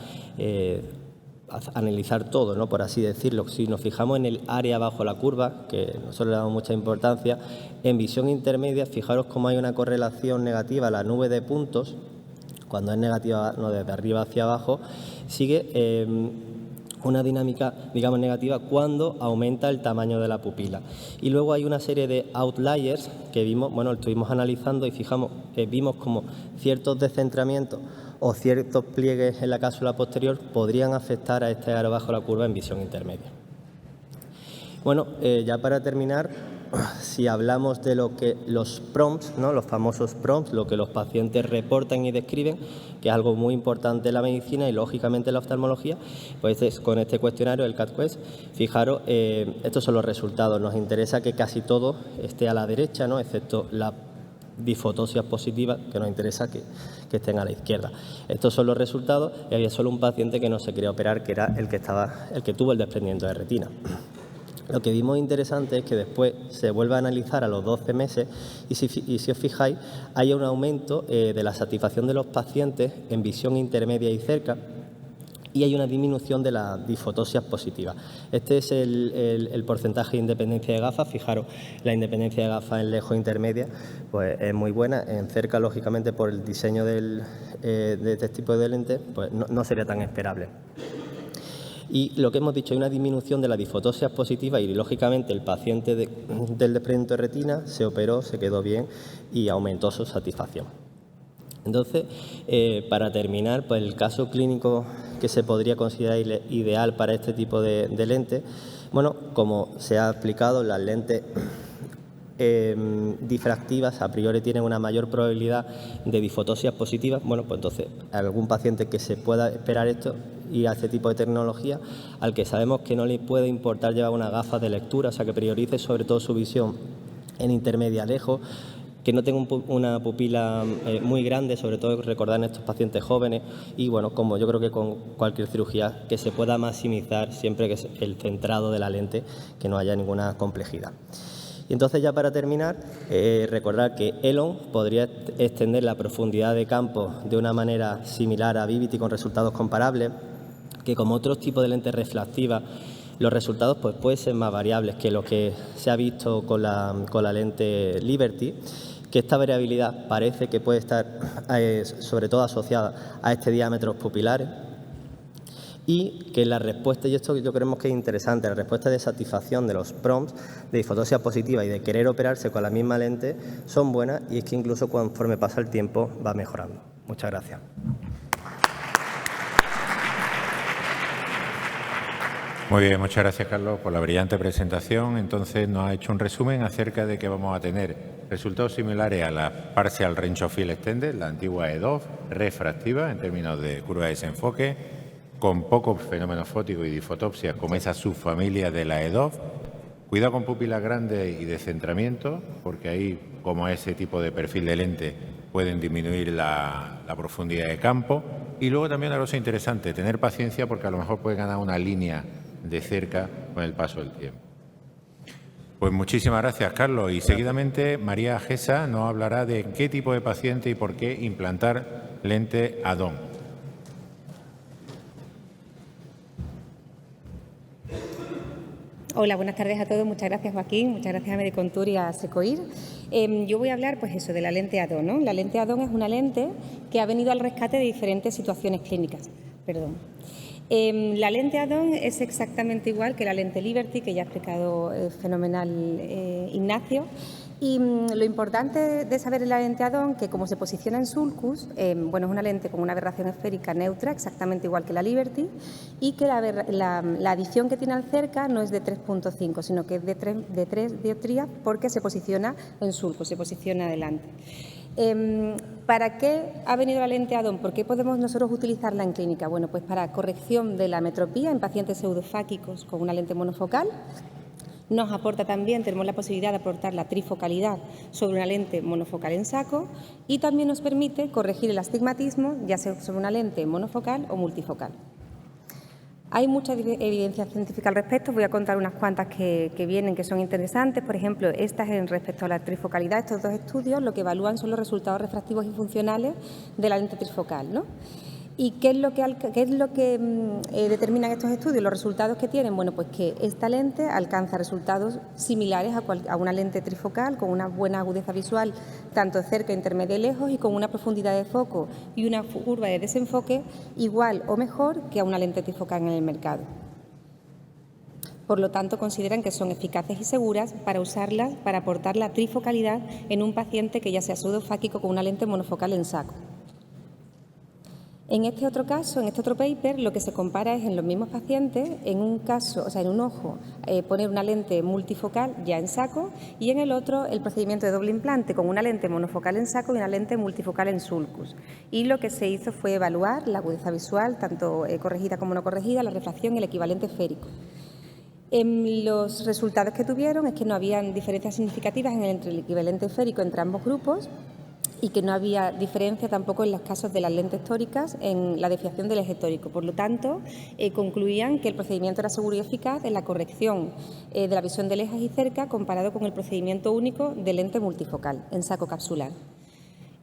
todo, ¿no?, por así decirlo. Si nos fijamos en el área bajo la curva, que nosotros le damos mucha importancia, en visión intermedia, fijaros cómo hay una correlación negativa, la nube de puntos, cuando es negativa, no, desde arriba hacia abajo, sigue una dinámica, digamos, negativa cuando aumenta el tamaño de la pupila. Y luego hay una serie de outliers que vimos, bueno, estuvimos analizando y vimos como ciertos descentramientos o ciertos pliegues en la cápsula posterior podrían afectar a este aro bajo la curva en visión intermedia. Bueno, ya para terminar, si hablamos de lo que los prompts, ¿no?, los famosos prompts, lo que los pacientes reportan y describen, que es algo muy importante en la medicina y lógicamente en la oftalmología, pues con este cuestionario, el CAT-QUEST, fijaros, estos son los resultados. Nos interesa que casi todo esté a la derecha, ¿no?, excepto la difotosias positivas, que nos interesa que estén a la izquierda. Estos son los resultados y había solo un paciente que no se quería operar, que era el que tuvo el desprendimiento de retina. Lo que vimos interesante es que después se vuelve a analizar a los 12 meses y si os fijáis hay un aumento de la satisfacción de los pacientes en visión intermedia y cerca, y hay una disminución de las difotosias positivas. Este es el porcentaje de independencia de gafas. Fijaros, la independencia de gafas en lejos e intermedia pues es muy buena. En cerca, lógicamente, por el diseño de este tipo de lentes, pues no sería tan esperable. Y lo que hemos dicho, hay una disminución de la difotosias positiva y, lógicamente, el paciente del desprendimiento de retina se operó, se quedó bien y aumentó su satisfacción. Entonces, para terminar, pues el caso clínico que se podría considerar ideal para este tipo de lentes, bueno, como se ha explicado, las lentes difractivas a priori tienen una mayor probabilidad de difotosias positivas. Bueno, pues entonces algún paciente que se pueda esperar esto y a este tipo de tecnología, al que sabemos que no le puede importar llevar una gafas de lectura, o sea, que priorice sobre todo su visión en intermedia lejos, que no tenga una pupila muy grande, sobre todo recordar en estos pacientes jóvenes, y bueno, como yo creo que con cualquier cirugía, que se pueda maximizar siempre que es el centrado de la lente, que no haya ninguna complejidad. Y entonces, ya para terminar, recordar que Elon podría extender la profundidad de campo de una manera similar a Vivity con resultados comparables, que como otros tipos de lentes refractivas, los resultados pues pueden ser más variables que lo que se ha visto con la lente Liberty, que esta variabilidad parece que puede estar sobre todo asociada a este diámetros pupilares, y que la respuesta, y esto yo creemos que es interesante, la respuesta de satisfacción de los prompts de difotosia positiva y de querer operarse con la misma lente son buenas, y es que incluso conforme pasa el tiempo va mejorando. Muchas gracias. Muy bien, muchas gracias, Carlos, por la brillante presentación. Entonces, nos ha hecho un resumen acerca de que vamos a tener resultados similares a la Partial Range of Field Extended, la antigua EDOF, refractiva en términos de curva de desenfoque, con pocos fenómenos fóticos y difotopsias como esa subfamilia de la EDOF. Cuidado con pupilas grandes y descentramiento, porque ahí, como ese tipo de perfil de lente, pueden disminuir la profundidad de campo. Y luego también una cosa interesante, tener paciencia, porque a lo mejor puede ganar una línea de cerca con el paso del tiempo. Pues muchísimas gracias, Carlos. Y seguidamente María Gesa nos hablará de qué tipo de paciente y por qué implantar lente add-on. Hola, buenas tardes a todos. Muchas gracias, Joaquín. Muchas gracias a Medicontour y a Secoir. Yo voy a hablar, pues eso, de la lente add-on, ¿no? La lente add-on es una lente que ha venido al rescate de diferentes situaciones clínicas. La lente add-on es exactamente igual que la lente Liberty, que ya ha explicado fenomenal Ignacio. Y lo importante de saber en la lente add-on, que como se posiciona en sulcus, bueno, es una lente con una aberración esférica neutra, exactamente igual que la Liberty, y que la adición que tiene al cerca no es de 3.5, sino que es de 3 dioptrías, porque se posiciona en sulcus, se posiciona adelante. ¿Para qué ha venido la lente add-on? ¿Por qué podemos nosotros utilizarla en clínica? Bueno, pues para corrección de la metropía en pacientes pseudofáquicos con una lente monofocal. Nos aporta también, tenemos la posibilidad de aportar la trifocalidad sobre una lente monofocal en saco, y también nos permite corregir el astigmatismo, ya sea sobre una lente monofocal o multifocal. Hay mucha evidencia científica al respecto. Voy a contar unas cuantas que vienen, que son interesantes. Por ejemplo, estas en respecto a la trifocalidad, estos dos estudios lo que evalúan son los resultados refractivos y funcionales de la lente trifocal, ¿no? ¿Y qué es lo que determinan estos estudios? Los resultados que tienen, bueno, pues que esta lente alcanza resultados similares a una lente trifocal, con una buena agudeza visual, tanto cerca, intermedia y lejos, y con una profundidad de foco y una curva de desenfoque igual o mejor que a una lente trifocal en el mercado. Por lo tanto, consideran que son eficaces y seguras para usarlas para aportar la trifocalidad en un paciente que ya sea pseudofáquico con una lente monofocal en saco. En este otro caso, en este otro paper, lo que se compara es en los mismos pacientes, en un caso, o sea, en un ojo, poner una lente multifocal ya en saco y en el otro el procedimiento de doble implante con una lente monofocal en saco y una lente multifocal en sulcus. Y lo que se hizo fue evaluar la agudeza visual, tanto corregida como no corregida, la refracción y el equivalente esférico. Los resultados que tuvieron es que no habían diferencias significativas entre el equivalente esférico entre ambos grupos y que no había diferencia tampoco en los casos de las lentes tóricas en la desviación del eje tórico. Por lo tanto, concluían que el procedimiento era seguro y eficaz en la corrección de la visión de lejas y cerca comparado con el procedimiento único de lente multifocal en saco capsular.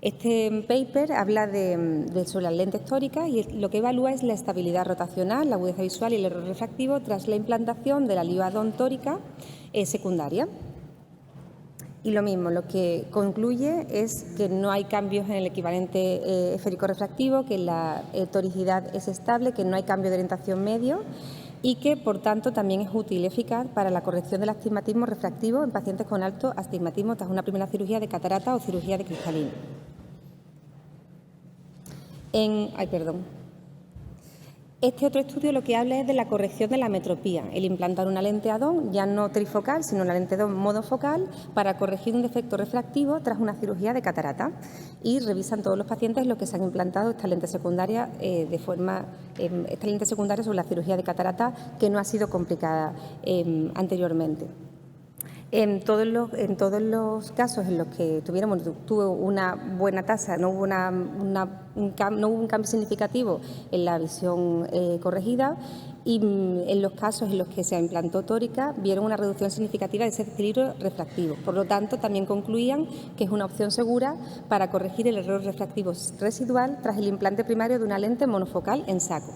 Este paper habla sobre las lentes tóricas y lo que evalúa es la estabilidad rotacional, la agudeza visual y el error refractivo tras la implantación de la LIO-Adon tórica secundaria. Y lo mismo, lo que concluye es que no hay cambios en el equivalente esférico refractivo, que la toricidad es estable, que no hay cambio de orientación medio y que, por tanto, también es útil y eficaz para la corrección del astigmatismo refractivo en pacientes con alto astigmatismo tras una primera cirugía de catarata o cirugía de cristalino. Este otro estudio lo que habla es de la corrección de la metropía, el implantar una lente Adon, ya no trifocal, sino una lente Adon monofocal, para corregir un defecto refractivo tras una cirugía de catarata. Y revisan todos los pacientes los que se han implantado esta lente secundaria esta lente secundaria sobre la cirugía de catarata que no ha sido complicada anteriormente. En todos los casos en los que tuvo una buena tasa, no hubo un cambio significativo en la visión corregida y en los casos en los que se implantó tórica vieron una reducción significativa de ese equilibrio refractivo. Por lo tanto, también concluían que es una opción segura para corregir el error refractivo residual tras el implante primario de una lente monofocal en saco.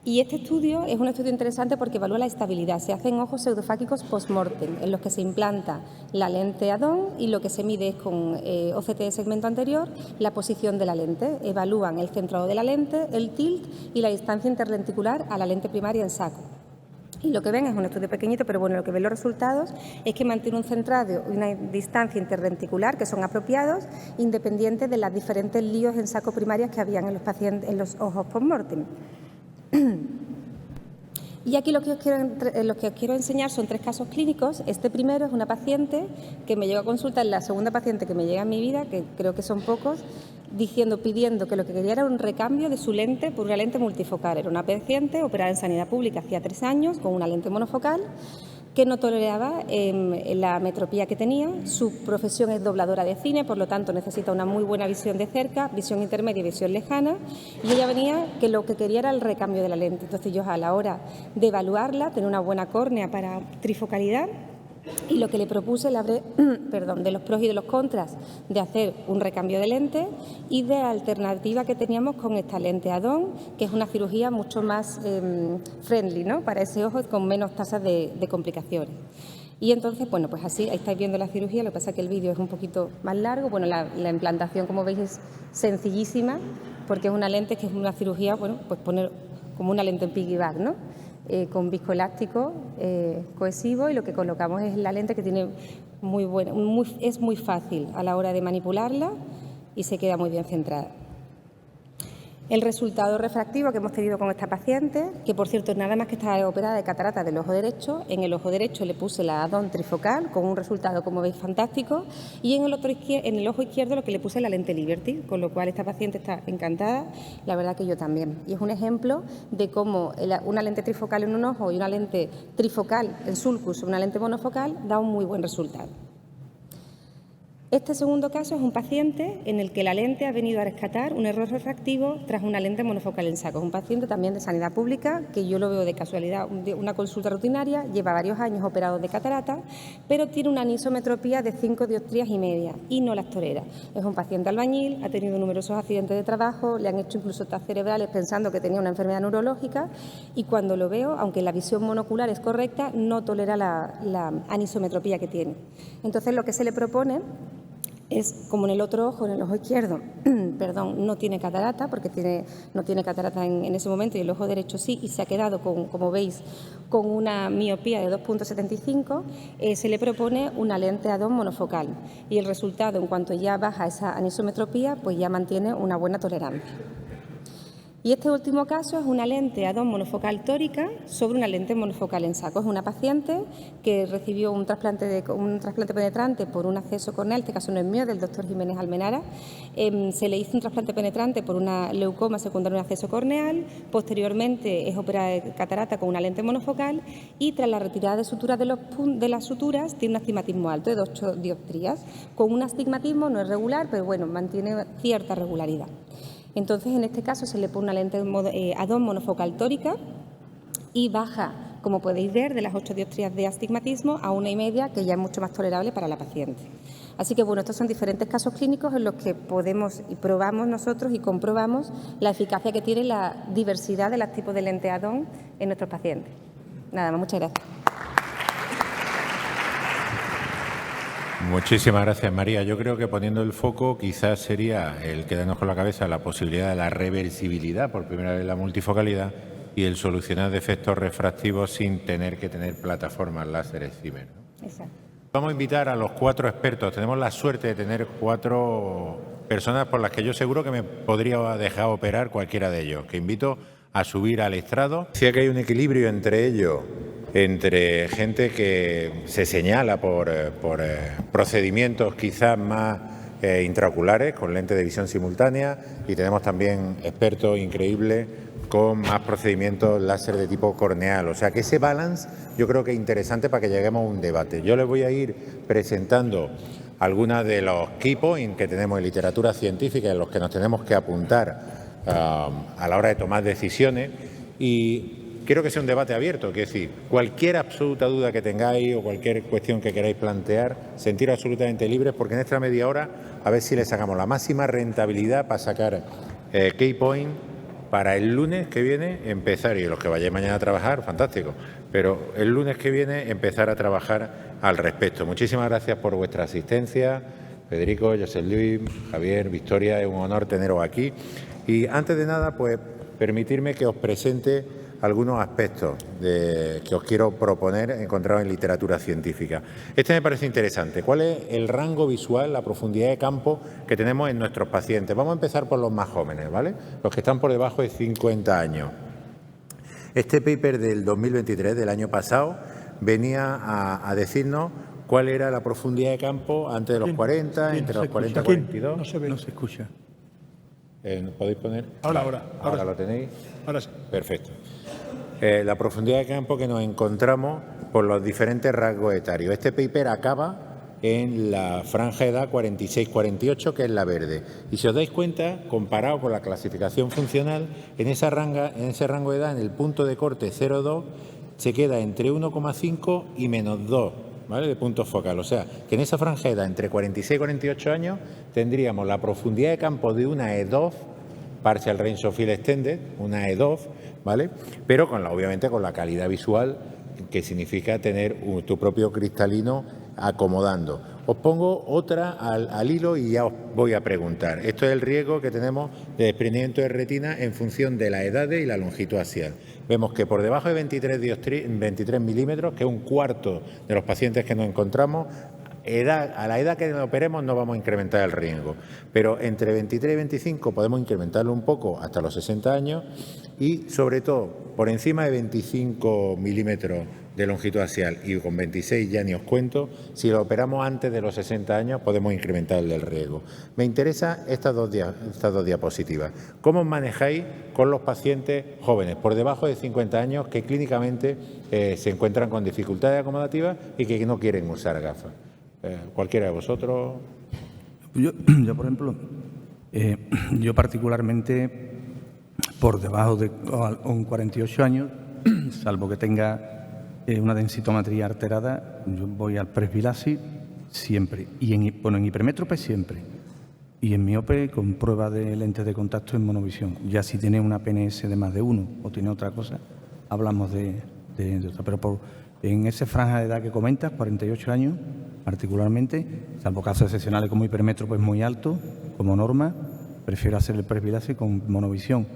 Y este estudio es un estudio interesante porque evalúa la estabilidad. Se hacen ojos pseudofáquicos post-mortem, en los que se implanta la lente Adon y lo que se mide es con OCT de segmento anterior la posición de la lente. Evalúan el centrado de la lente, el tilt y la distancia interlenticular a la lente primaria en saco. Y lo que ven es un estudio pequeñito, pero bueno, lo que ven los resultados es que mantiene un centrado y una distancia interlenticular que son apropiados, independientes de las diferentes líos en saco primarias que habían en los pacientes, en los ojos post-mortem. Y aquí lo que os quiero enseñar son 3 casos clínicos. Este primero es una paciente que me llegó a consulta, es la segunda paciente que me llega en mi vida, que creo que son pocos, pidiendo que lo que quería era un recambio de su lente por una lente multifocal. Era una paciente operada en sanidad pública hacía 3 años con una lente monofocal que no toleraba la metropía que tenía. Su profesión es dobladora de cine, por lo tanto necesita una muy buena visión de cerca, visión intermedia y visión lejana, y ella venía que lo que quería era el recambio de la lente. Entonces yo, a la hora de evaluarla, tener una buena córnea para trifocalidad, y lo que le propuse, le hablé de los pros y de los contras de hacer un recambio de lente y de la alternativa que teníamos con esta lente Adon, que es una cirugía mucho más friendly, ¿no?, para ese ojo, con menos tasas de complicaciones. Y entonces, bueno, pues así, ahí estáis viendo la cirugía, lo que pasa es que el vídeo es un poquito más largo. Bueno, la implantación, como veis, es sencillísima, porque es una lente que es una cirugía, bueno, pues poner como una lente en piggyback, ¿no?, con viscoelástico cohesivo, y lo que colocamos es la lente que tiene es muy fácil a la hora de manipularla y se queda muy bien centrada. El resultado refractivo que hemos tenido con esta paciente, que por cierto nada más que está operada de catarata del ojo derecho, en el ojo derecho le puse la Adon trifocal con un resultado, como veis, fantástico, y en el ojo izquierdo lo que le puse la lente Liberty, con lo cual esta paciente está encantada, la verdad que yo también. Y es un ejemplo de cómo una lente trifocal en un ojo y una lente trifocal en sulcus, una lente monofocal, da un muy buen resultado. Este segundo caso es un paciente en el que la lente ha venido a rescatar un error refractivo tras una lente monofocal en saco. Es un paciente también de sanidad pública, que yo lo veo de casualidad, una consulta rutinaria, lleva varios años operado de catarata, pero tiene una anisometropía de 5 dioptrías y media y no las tolera. Es un paciente albañil, ha tenido numerosos accidentes de trabajo, le han hecho incluso TAC cerebrales pensando que tenía una enfermedad neurológica, y cuando lo veo, aunque la visión monocular es correcta, no tolera la anisometropía que tiene. Entonces, lo que se le propone es, como en el otro ojo, en el ojo izquierdo, no tiene catarata, porque no tiene catarata en ese momento, y el ojo derecho sí, y se ha quedado, como veis, con una miopía de 2,75, se le propone una lente Adon monofocal. Y el resultado, en cuanto ya baja esa anisometropía, pues ya mantiene una buena tolerancia. Y este último caso es una lente Add-on monofocal tórica sobre una lente monofocal en saco. Es una paciente que recibió un trasplante penetrante por un acceso corneal, este caso no es mío, del doctor Jiménez Almenara. Se le hizo un trasplante penetrante por una leucoma secundaria de un acceso corneal, posteriormente es operada de catarata con una lente monofocal y tras la retirada de suturas de las suturas tiene un astigmatismo alto de 8 dioptrías, con un astigmatismo no es regular, pero bueno, mantiene cierta regularidad. Entonces, en este caso se le pone una lente Add-on monofocal tórica y baja, como podéis ver, de las 8 dioptrías de astigmatismo a 1,5, que ya es mucho más tolerable para la paciente. Así que, bueno, estos son diferentes casos clínicos en los que podemos y probamos nosotros y comprobamos la eficacia que tiene la diversidad de los tipos de lente Add-on en nuestros pacientes. Nada más, muchas gracias. Muchísimas gracias, María. Yo creo que poniendo el foco quizás sería el quedarnos con la cabeza la posibilidad de la reversibilidad por primera vez la multifocalidad y el solucionar defectos refractivos sin tener que tener plataformas láser Zimmer, ¿no? Exacto. Vamos a invitar a los 4 expertos. Tenemos la suerte de tener 4 personas por las que yo seguro que me podría dejar operar cualquiera de ellos, que invito a subir al estrado. Decía que hay un equilibrio entre ellos, entre gente que se señala por procedimientos quizás más intraoculares, con lente de visión simultánea, y tenemos también expertos increíbles con más procedimientos láser de tipo corneal. O sea que ese balance yo creo que es interesante para que lleguemos a un debate. Yo les voy a ir presentando algunos de los key points que tenemos en literatura científica en los que nos tenemos que apuntar a la hora de tomar decisiones, y quiero que sea un debate abierto, que es decir, cualquier absoluta duda que tengáis o cualquier cuestión que queráis plantear, sentiros absolutamente libres, porque en esta media hora a ver si le sacamos la máxima rentabilidad para sacar key point para el lunes que viene empezar, y los que vayáis mañana a trabajar, fantástico, pero el lunes que viene empezar a trabajar al respecto. Muchísimas gracias por vuestra asistencia, Federico, José Luis, Javier, Victoria, es un honor teneros aquí. Y antes de nada, pues permitirme que os presente algunos aspectos que os quiero proponer encontrados en literatura científica. Este me parece interesante. ¿Cuál es el rango visual, la profundidad de campo que tenemos en nuestros pacientes? Vamos a empezar por los más jóvenes, ¿vale? Los que están por debajo de 50 años. Este paper del 2023, del año pasado, venía a decirnos cuál era la profundidad de campo antes de los 40, entre los 40 y 42. No se ve. No se escucha. ¿Podéis poner? Ahora lo tenéis. Ahora sí. Perfecto. La profundidad de campo que nos encontramos por los diferentes rasgos etarios. Este paper acaba en la franja de edad 46-48, que es la verde. Y si os dais cuenta, comparado con la clasificación funcional, en ese rango de edad, en el punto de corte 0,2, se queda entre 1,5 y -2. ¿Vale? De punto focal. O sea, que en esa franja de edad, entre 46 y 48 años, tendríamos la profundidad de campo de una EDOF, Partial Range of Field Extended, una EDOF, ¿vale? Pero obviamente con la calidad visual, que significa tener tu propio cristalino acomodando. Os pongo otra al hilo y ya os voy a preguntar. Esto es el riesgo que tenemos de desprendimiento de retina en función de la edad y la longitud axial. Vemos que por debajo de 23 milímetros, que es un cuarto de los pacientes que nos encontramos, a la edad que nos operemos no vamos a incrementar el riesgo, pero entre 23 y 25 podemos incrementarlo un poco hasta los 60 años y, sobre todo, por encima de 25 milímetros de longitud axial y con 26 ya ni os cuento, si lo operamos antes de los 60 años podemos incrementar el riesgo. Me interesan estas dos diapositivas. ¿Cómo os manejáis con los pacientes jóvenes por debajo de 50 años que clínicamente se encuentran con dificultades acomodativas y que no quieren usar gafas? ¿Cualquiera de vosotros? Yo por ejemplo, yo particularmente por debajo de 48 años, salvo que tenga una densitometría alterada, yo voy al presbilasi siempre, y en hipermétrope siempre, y en miope con prueba de lentes de contacto en monovisión. Ya si tiene una PNS de más de 1 o tiene otra cosa, hablamos de otra. Pero en esa franja de edad que comentas, 48 años particularmente, salvo casos excepcionales como hipermétrope es muy alto, como norma, prefiero hacer el presbilasi con monovisión.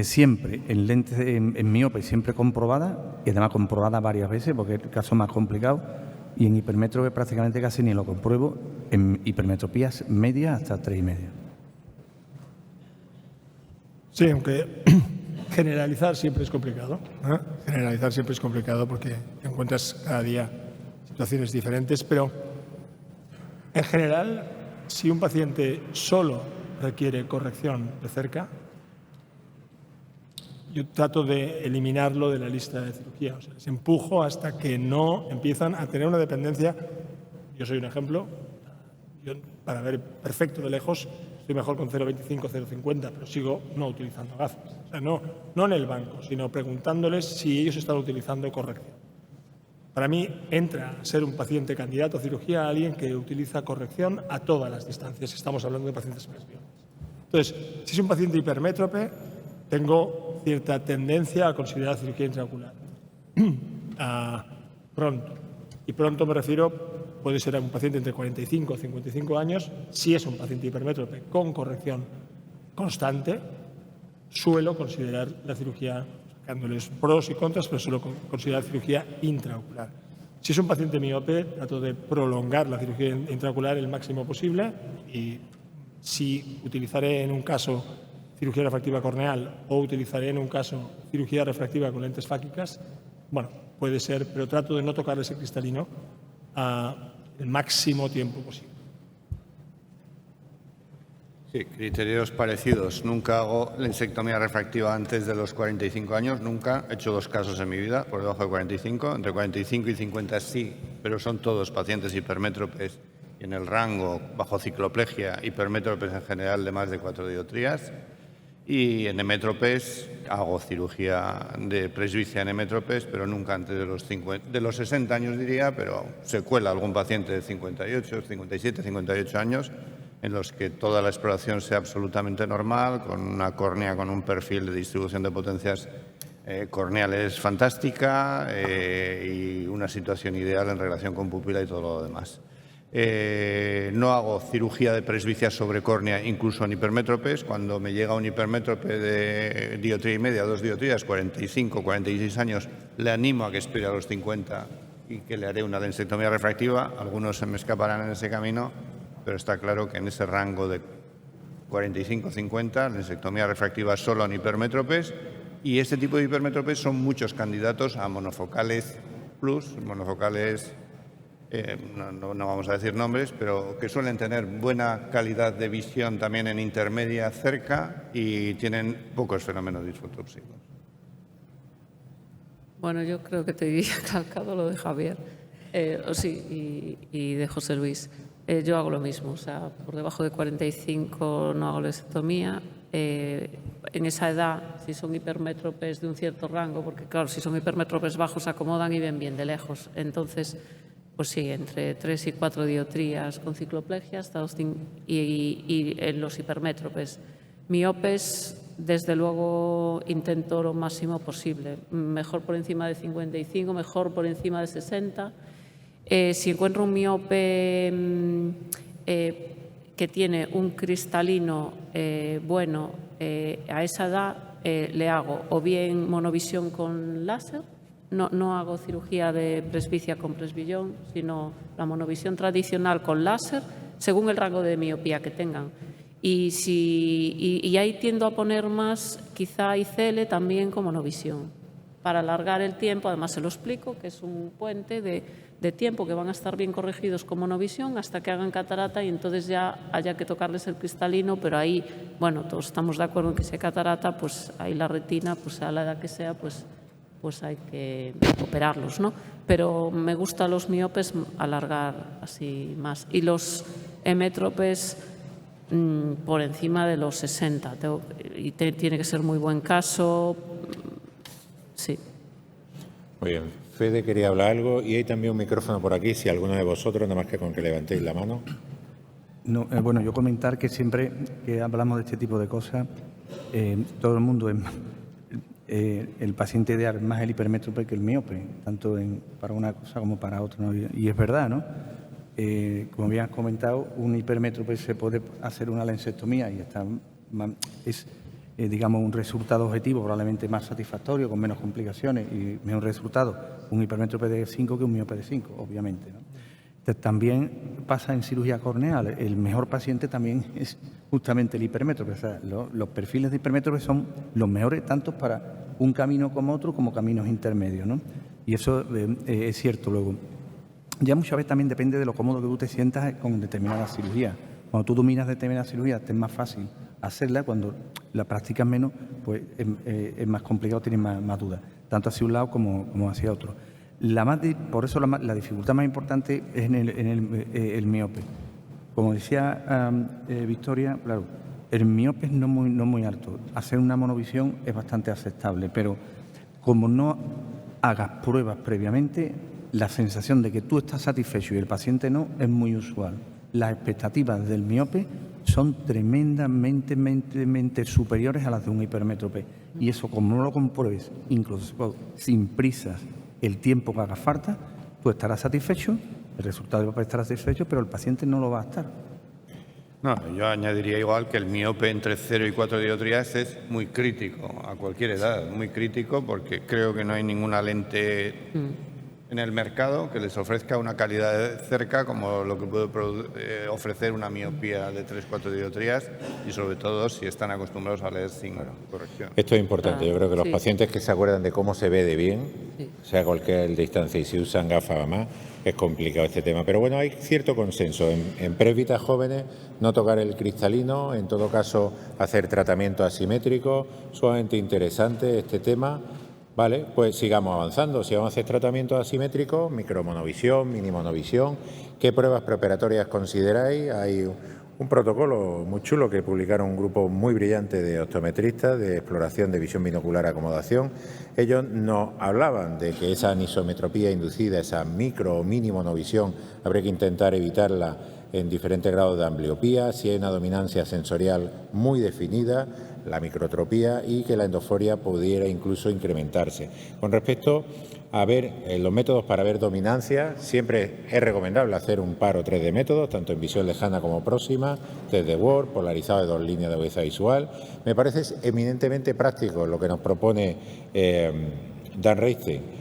Siempre en lentes en miope, siempre comprobada, y además comprobada varias veces porque es el caso más complicado, y en hipermétrope prácticamente casi ni lo compruebo, en hipermetropías medias hasta 3,5. Sí, aunque generalizar siempre es complicado. Generalizar siempre es complicado porque encuentras cada día situaciones diferentes, pero en general, si un paciente solo requiere corrección de cerca, yo trato de eliminarlo de la lista de cirugía. O sea, les empujo hasta que no empiezan a tener una dependencia. Yo soy un ejemplo. Yo, para ver perfecto de lejos, estoy mejor con 0,25, 0,50, pero sigo no utilizando gafas. O sea, no en el banco, sino preguntándoles si ellos están utilizando corrección. Para mí, entra a ser un paciente candidato a cirugía a alguien que utiliza corrección a todas las distancias. Estamos hablando de pacientes presbiones. Entonces, si es un paciente hipermétrope, tengo cierta tendencia a considerar cirugía intraocular. Pronto. Y pronto me refiero, puede ser un paciente entre 45 y 55 años, si es un paciente hipermétrope con corrección constante, suelo considerar la cirugía, sacándoles pros y contras, pero suelo considerar cirugía intraocular. Si es un paciente miope, trato de prolongar la cirugía intraocular el máximo posible y si utilizaré en un caso cirugía refractiva corneal o utilizaré en un caso cirugía refractiva con lentes fáquicas, bueno, puede ser, pero trato de no tocar ese cristalino el máximo tiempo posible. Sí, criterios parecidos. Nunca hago lensectomía refractiva antes de los 45 años, nunca. He hecho 2 casos en mi vida, por debajo de 45. Entre 45 y 50 sí, pero son todos pacientes hipermétropes y en el rango bajo cicloplegia, hipermétropes en general de más de 4 dioptrías. Y en hemétropes hago cirugía de presbicia en hemétropes, pero nunca antes de los 60 años diría, pero se cuela algún paciente de 58, 57, 58 años en los que toda la exploración sea absolutamente normal, con una córnea con un perfil de distribución de potencias corneales fantástica y una situación ideal en relación con pupila y todo lo demás. No hago cirugía de presbicia sobre córnea, incluso en hipermétropes. Cuando me llega un hipermétrope de dioptría y media, 2 dioptrías, 45, 46 años, le animo a que espere a los 50 y que le haré una lensectomía refractiva. Algunos se me escaparán en ese camino, pero está claro que en ese rango de 45-50, lensectomía refractiva solo en hipermétropes, y este tipo de hipermétropes son muchos candidatos a monofocales plus, monofocales, no vamos a decir nombres, pero que suelen tener buena calidad de visión también en intermedia cerca y tienen pocos fenómenos disfotópsicos. Bueno, yo creo que te diría calcado lo de Javier, y de José Luis. Yo hago lo mismo, o sea, por debajo de 45 no hago lensectomía. En esa edad, si son hipermétropes de un cierto rango, porque claro, si son hipermétropes bajos se acomodan y ven bien de lejos. Entonces, pues sí, entre 3 y 4 dioptrías con cicloplegia y en los hipermétropes. Miopes, desde luego, intento lo máximo posible. Mejor por encima de 55, mejor por encima de 60. Si encuentro un miope que tiene un cristalino bueno a esa edad, le hago o bien monovisión con láser. No hago cirugía de presbicia con presbillón, sino la monovisión tradicional con láser, según el rango de miopía que tengan. Y ahí tiendo a poner más, quizá ICL también con monovisión, para alargar el tiempo. Además, se lo explico, que es un puente de tiempo que van a estar bien corregidos con monovisión hasta que hagan catarata y entonces ya haya que tocarles el cristalino, pero ahí, bueno, todos estamos de acuerdo en que si hay catarata, pues ahí la retina, pues a la edad que sea, pues hay que operarlos, ¿no? Pero me gustan los miopes alargar así más. Y los hemétropes por encima de los 60. Y tiene que ser muy buen caso. Sí. Muy bien. Fede quería hablar algo y hay también un micrófono por aquí, si alguno de vosotros, nada más que con que levantéis la mano. No, bueno, yo comentar que siempre que hablamos de este tipo de cosas, todo el mundo es el paciente ideal es más el hipermétrope que el miope, tanto para una cosa como para otra, ¿no? Y es verdad, ¿no? Como bien has comentado, un hipermétrope se puede hacer una lensectomía y es digamos, un resultado objetivo probablemente más satisfactorio, con menos complicaciones y mejor resultado, un hipermétrope de 5 que un miope de 5, obviamente, ¿no? Entonces, también pasa en cirugía corneal. El mejor paciente también es justamente el hipermétrope. O sea, los perfiles de hipermétrope son los mejores tanto para un camino como otro, como caminos intermedios, ¿no? Y eso es cierto. Luego, ya muchas veces también depende de lo cómodo que tú te sientas con determinada cirugía. Cuando tú dominas determinada cirugía, te es más fácil hacerla. Cuando la practicas menos, pues es más complicado, tienes más dudas, tanto hacia un lado como hacia otro. Por eso la dificultad más importante es en el miope. Como decía Victoria, claro, el miope es no muy alto. Hacer una monovisión es bastante aceptable, pero como no hagas pruebas previamente, la sensación de que tú estás satisfecho y el paciente no es muy usual. Las expectativas del miope son tremendamente superiores a las de un hipermétrope. Y eso, como no lo compruebes, incluso sin prisas, el tiempo que haga falta, tú estarás satisfecho, el resultado va a estar satisfecho, pero el paciente no lo va a estar. No, yo añadiría igual que el miope entre 0 y 4 dioptrías es muy crítico, a cualquier edad, muy crítico, porque creo que no hay ninguna lente en el mercado que les ofrezca una calidad de cerca como lo que puede ofrecer una miopía de 3-4 dioptrías, y sobre todo si están acostumbrados a leer sin corrección. Esto es importante. Yo creo que los pacientes que se acuerdan de cómo se ve de bien, sea cualquier distancia, y si usan gafas además, es complicado este tema. Pero bueno, hay cierto consenso. En presbitas jóvenes, no tocar el cristalino, en todo caso hacer tratamiento asimétrico, sumamente interesante este tema. Vale, pues sigamos avanzando. Si vamos a hacer tratamientos asimétricos, micromonovisión, minimonovisión, ¿qué pruebas preoperatorias consideráis? Hay un protocolo muy chulo que publicaron un grupo muy brillante de optometristas de exploración de visión binocular acomodación. Ellos nos hablaban de que esa anisometropía inducida, esa micro o minimonovisión, habría que intentar evitarla en diferentes grados de ambliopía, si hay una dominancia sensorial muy definida, la microtropía, y que la endoforia pudiera incluso incrementarse. Con respecto a ver los métodos para ver dominancia, siempre es recomendable hacer un par o tres de métodos, tanto en visión lejana como próxima, test de Ward, polarizado de 2 líneas de agudeza visual. Me parece eminentemente práctico lo que nos propone Dan Reinstein.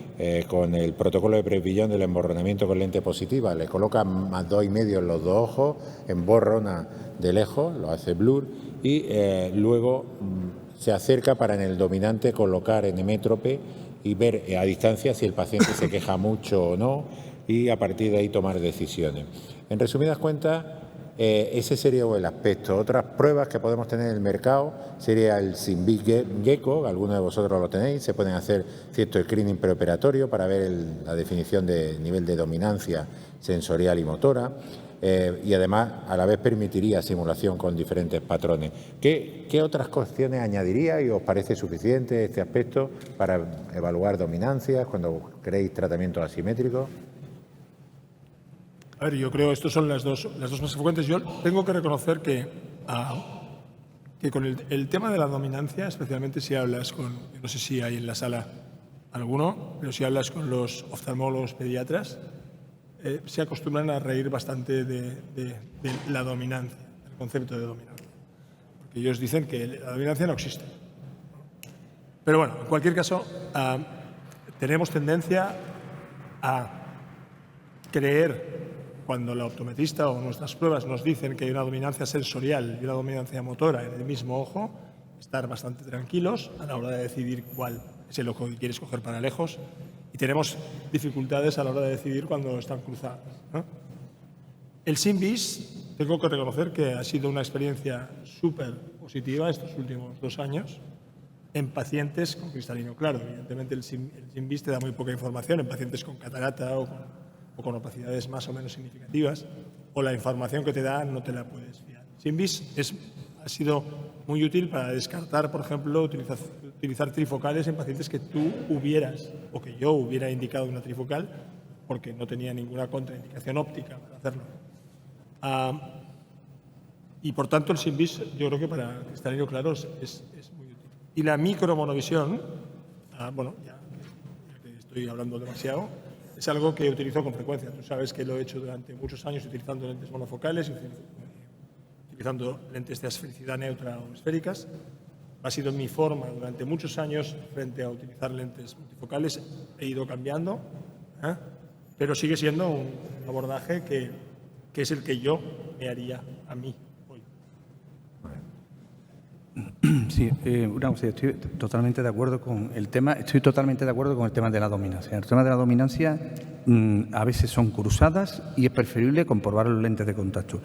Con el protocolo de presbillón del emborronamiento con lente positiva, le coloca más 2,5 en los dos ojos, emborrona de lejos, lo hace blur, y luego se acerca para en el dominante colocar en hemétrope y ver a distancia si el paciente se queja mucho o no, y a partir de ahí tomar decisiones. En resumidas cuentas, ese sería el aspecto. Otras pruebas que podemos tener en el mercado sería el Sinvis Gecko, algunos de vosotros lo tenéis, se pueden hacer cierto screening preoperatorio para ver la definición de nivel de dominancia sensorial y motora, y además a la vez permitiría simulación con diferentes patrones. ¿Qué otras cuestiones añadiría y os parece suficiente este aspecto para evaluar dominancias cuando queréis tratamientos asimétricos? A ver, yo creo que estas son las dos más frecuentes. Yo tengo que reconocer que con el tema de la dominancia, especialmente si hablas con, no sé si hay en la sala alguno, pero si hablas con los oftalmólogos pediatras, se acostumbran a reír bastante de la dominancia, del concepto de dominancia. Porque ellos dicen que la dominancia no existe. Pero bueno, en cualquier caso, tenemos tendencia a creer, cuando la optometrista o nuestras pruebas nos dicen que hay una dominancia sensorial y una dominancia motora en el mismo ojo, estar bastante tranquilos a la hora de decidir cuál es el ojo que quieres coger para lejos, y tenemos dificultades a la hora de decidir cuando están cruzadas, ¿no? El Sinvis, tengo que reconocer que ha sido una experiencia súper positiva estos últimos 2 años en pacientes con cristalino claro. Evidentemente el Sinvis te da muy poca información en pacientes con catarata o con opacidades más o menos significativas, o la información que te da no te la puedes fiar. Sinvis ha sido muy útil para descartar, por ejemplo, utilizar trifocales en pacientes que tú hubieras o que yo hubiera indicado una trifocal porque no tenía ninguna contraindicación óptica para hacerlo. Y por tanto el Sinvis yo creo que para cristalino claro es muy útil. Y la micromonovisión, bueno, ya que estoy hablando demasiado, es algo que utilizo con frecuencia. Tú sabes que lo he hecho durante muchos años utilizando lentes monofocales, utilizando lentes de esfericidad neutra o esféricas. Ha sido mi forma durante muchos años frente a utilizar lentes multifocales. He ido cambiando, pero sigue siendo un abordaje que que es el que yo me haría a mí hoy. Sí, una cosa, estoy totalmente de acuerdo con el tema. Estoy totalmente de acuerdo con el tema de la dominancia. El tema de la dominancia a veces son cruzadas y es preferible comprobar los lentes de contacto.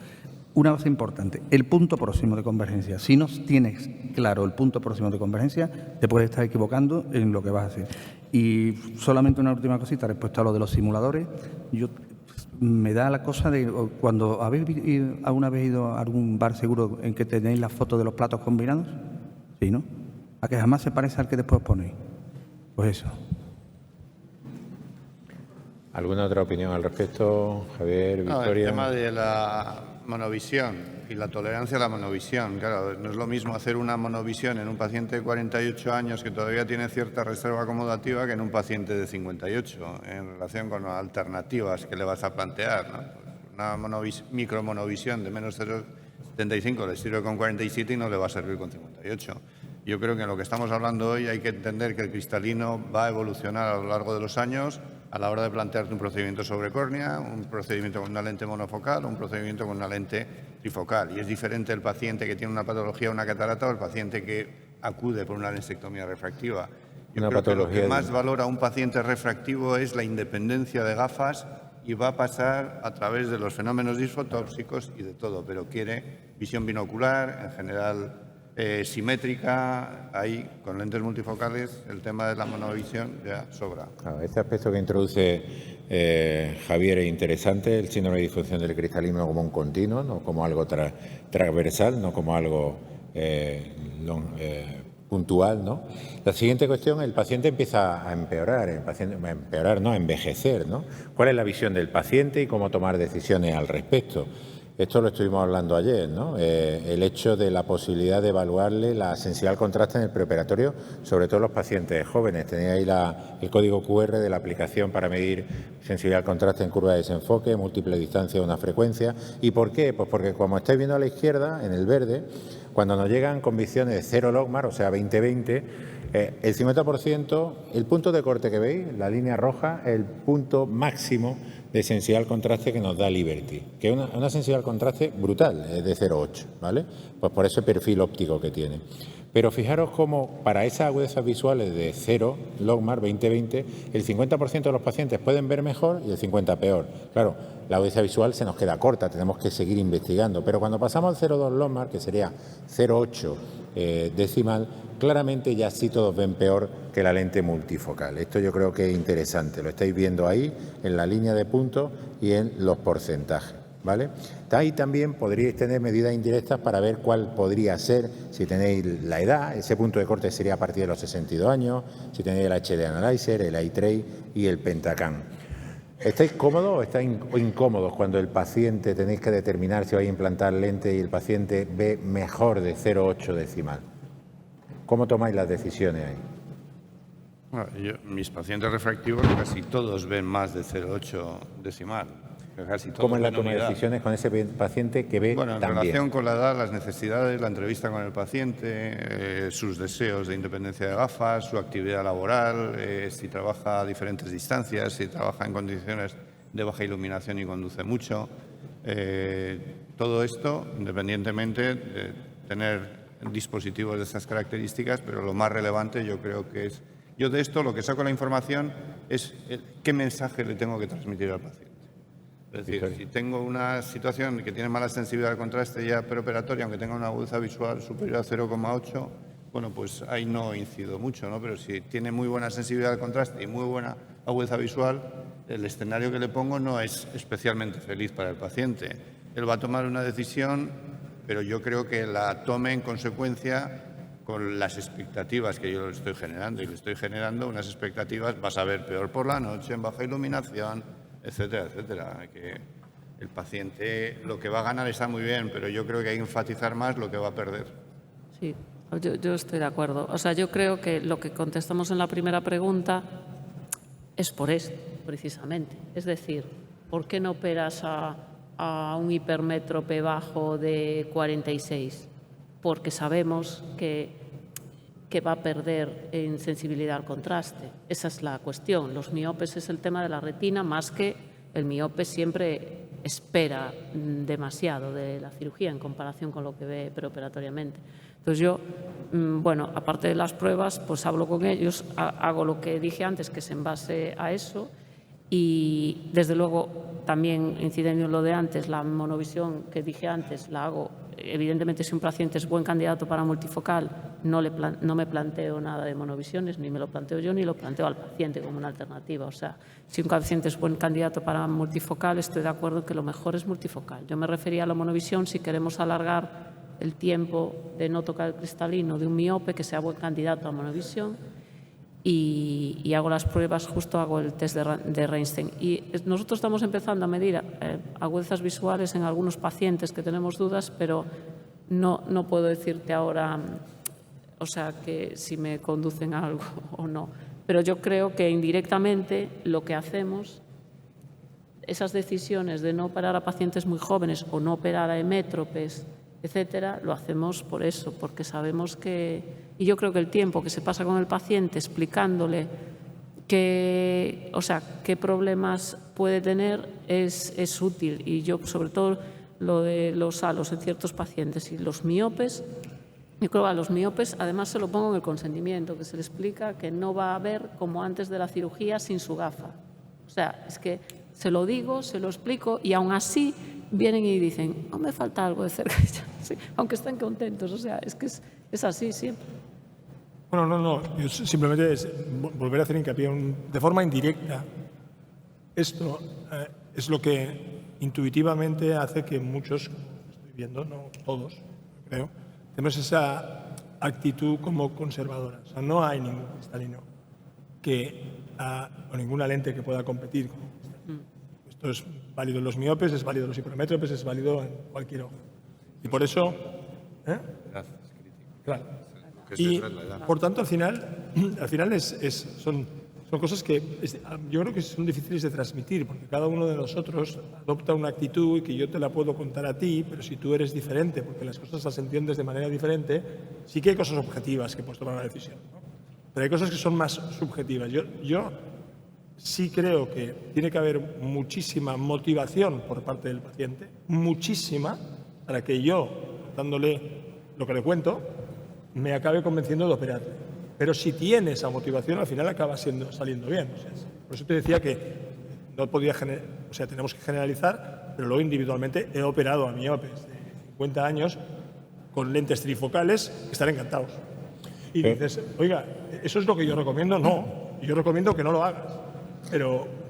Una cosa importante, el punto próximo de convergencia. Si no tienes claro el punto próximo de convergencia, te puedes estar equivocando en lo que vas a hacer. Y solamente una última cosita respecto a lo de los simuladores. Me da la cosa de cuando habéis alguna vez ido a algún bar seguro en que tenéis las fotos de los platos combinados. Sí, ¿no? A que jamás se parece al que después ponéis. Pues eso. ¿Alguna otra opinión al respecto, Javier, Victoria? El tema de la monovisión y la tolerancia a la monovisión. Claro, no es lo mismo hacer una monovisión en un paciente de 48 años que todavía tiene cierta reserva acomodativa que en un paciente de 58, en relación con las alternativas que le vas a plantear, ¿no? Una micromonovisión de menos 0,75 le sirve con 47 y no le va a servir con 58. Yo creo que en lo que estamos hablando hoy hay que entender que el cristalino va a evolucionar a lo largo de los años a la hora de plantearte un procedimiento sobre córnea, un procedimiento con una lente monofocal o un procedimiento con una lente trifocal. Y es diferente el paciente que tiene una patología, una catarata, o el paciente que acude por una lensectomía refractiva. Yo creo que lo que más valora un paciente refractivo es la independencia de gafas y va a pasar a través de los fenómenos disfotóxicos y de todo, pero quiere visión binocular, en general simétrica. Ahí, con lentes multifocales, el tema de la monovisión ya sobra. Claro, este aspecto que introduce Javier es interesante, el síndrome de disfunción del cristalino como un continuo, no como algo transversal, no como algo puntual, ¿no? La siguiente cuestión, el paciente empieza a empeorar, a envejecer, ¿no? ¿Cuál es la visión del paciente y cómo tomar decisiones al respecto? Esto lo estuvimos hablando ayer, ¿no? El hecho de la posibilidad de evaluarle la sensibilidad al contraste en el preoperatorio, sobre todo los pacientes jóvenes. Tenéis ahí el código QR de la aplicación para medir sensibilidad al contraste en curva de desenfoque, múltiple distancia de una frecuencia. ¿Y por qué? Pues porque, como estáis viendo a la izquierda, en el verde, cuando nos llegan con visiones de 0 logmar, o sea, 20-20, el 50%, el punto de corte que veis, la línea roja, el punto máximo de sensibilidad al contraste que nos da Liberty, que es una sensibilidad al contraste brutal, es de 0,8, ¿vale? Pues por ese perfil óptico que tiene. Pero fijaros cómo para esas agudezas visuales de 0 logmar 20-20, el 50% de los pacientes pueden ver mejor y el 50% peor. Claro, la agudeza visual se nos queda corta, tenemos que seguir investigando, pero cuando pasamos al 0,2 logmar, que sería 0,8 decimal, claramente ya sí todos ven peor que la lente multifocal. Esto yo creo que es interesante, lo estáis viendo ahí en la línea de puntos y en los porcentajes, ¿vale? Ahí también podríais tener medidas indirectas para ver cuál podría ser, si tenéis la edad, ese punto de corte sería a partir de los 62 años, si tenéis el HD Analyzer, el eye trace y el Pentacam. ¿Estáis cómodos o estáis incómodos cuando el paciente tenéis que determinar si vais a implantar lente y el paciente ve mejor de 0,8 decimal? ¿Cómo tomáis las decisiones ahí? Bueno, mis pacientes refractivos casi todos ven más de 0,8 decimal. ¿Cómo es la toma de decisiones con ese paciente que ve Bueno, en también? relación con la edad, las necesidades, la entrevista con el paciente, sus deseos de independencia de gafas, su actividad laboral, si trabaja a diferentes distancias, si trabaja en condiciones de baja iluminación y conduce mucho. Todo esto, independientemente de tener dispositivos de esas características, pero lo más relevante yo creo que es... Yo de esto lo que saco la información es qué mensaje le tengo que transmitir al paciente. Es decir, si tengo una situación que tiene mala sensibilidad al contraste ya preoperatoria, aunque tenga una agudeza visual superior a 0,8, bueno, pues ahí no incido mucho, ¿no? Pero si tiene muy buena sensibilidad al contraste y muy buena agudeza visual, el escenario que le pongo no es especialmente feliz para el paciente. Él va a tomar una decisión, pero yo creo que la tome en consecuencia con las expectativas que yo le estoy generando. Y le estoy generando unas expectativas, vas a ver peor por la noche, en baja iluminación, etcétera, etcétera. Que el paciente lo que va a ganar está muy bien, pero yo creo que hay que enfatizar más lo que va a perder. Sí, yo estoy de acuerdo. O sea, yo creo que lo que contestamos en la primera pregunta es por esto, precisamente. Es decir, ¿por qué no operas a un hipermétrope bajo de 46? Porque sabemos que va a perder en sensibilidad al contraste. Esa es la cuestión. Los miopes es el tema de la retina, más que el miope siempre espera demasiado de la cirugía en comparación con lo que ve preoperatoriamente. Entonces yo, bueno, aparte de las pruebas, pues hablo con ellos, hago lo que dije antes, que es en base a eso, y desde luego también incidiendo en lo de antes, la monovisión que dije antes la hago. Evidentemente, si un paciente es buen candidato para multifocal, no me planteo nada de monovisiones, ni me lo planteo yo, ni lo planteo al paciente como una alternativa. O sea, si un paciente es buen candidato para multifocal, estoy de acuerdo en que lo mejor es multifocal. Yo me refería a la monovisión si queremos alargar el tiempo de no tocar el cristalino de un miope que sea buen candidato a monovisión, y hago las pruebas, justo hago el test de Reinstein. Y nosotros estamos empezando a medir agudezas visuales en algunos pacientes que tenemos dudas, pero no puedo decirte ahora, o sea, que si me conducen a algo o no. Pero yo creo que indirectamente lo que hacemos, esas decisiones de no operar a pacientes muy jóvenes o no operar a hemétropes, etcétera, lo hacemos por eso, porque sabemos que... Y yo creo que el tiempo que se pasa con el paciente explicándole qué problemas puede tener es útil. Y yo, sobre todo, lo de los halos en ciertos pacientes y los miopes, yo creo que a los miopes además se lo pongo en el consentimiento, que se le explica que no va a ver como antes de la cirugía sin su gafa. O sea, es que se lo digo, se lo explico y aún así vienen y dicen, no me falta algo de cerca, sí, aunque estén contentos. O sea, es que es así siempre. Bueno, no. Yo simplemente es volver a hacer hincapié de forma indirecta. Esto es lo que intuitivamente hace que muchos, como estoy viendo, no todos, creo, tenemos esa actitud como conservadora. O sea, no hay ningún cristalino o ninguna lente que pueda competir con el cristalino. Esto es válido en los miopes, es válido en los hipermétropes, es válido en cualquier ojo. Y por eso... Claro. Y, por tanto, al final son cosas que yo creo que son difíciles de transmitir, porque cada uno de nosotros adopta una actitud y que yo te la puedo contar a ti, pero si tú eres diferente, porque las cosas las entiendes de manera diferente, sí que hay cosas objetivas que puedes tomar una decisión, ¿no? Pero hay cosas que son más subjetivas. Yo sí creo que tiene que haber muchísima motivación por parte del paciente, muchísima, para que yo, dándole lo que le cuento, me acabe convenciendo de operar. Pero si tiene esa motivación, al final acaba saliendo bien. O sea, por eso te decía que no podía tenemos que generalizar, pero luego individualmente he operado a miopes de 50 años con lentes trifocales que están encantados. Y dices, oiga, ¿eso es lo que yo recomiendo? No, yo recomiendo que no lo hagas. Pero...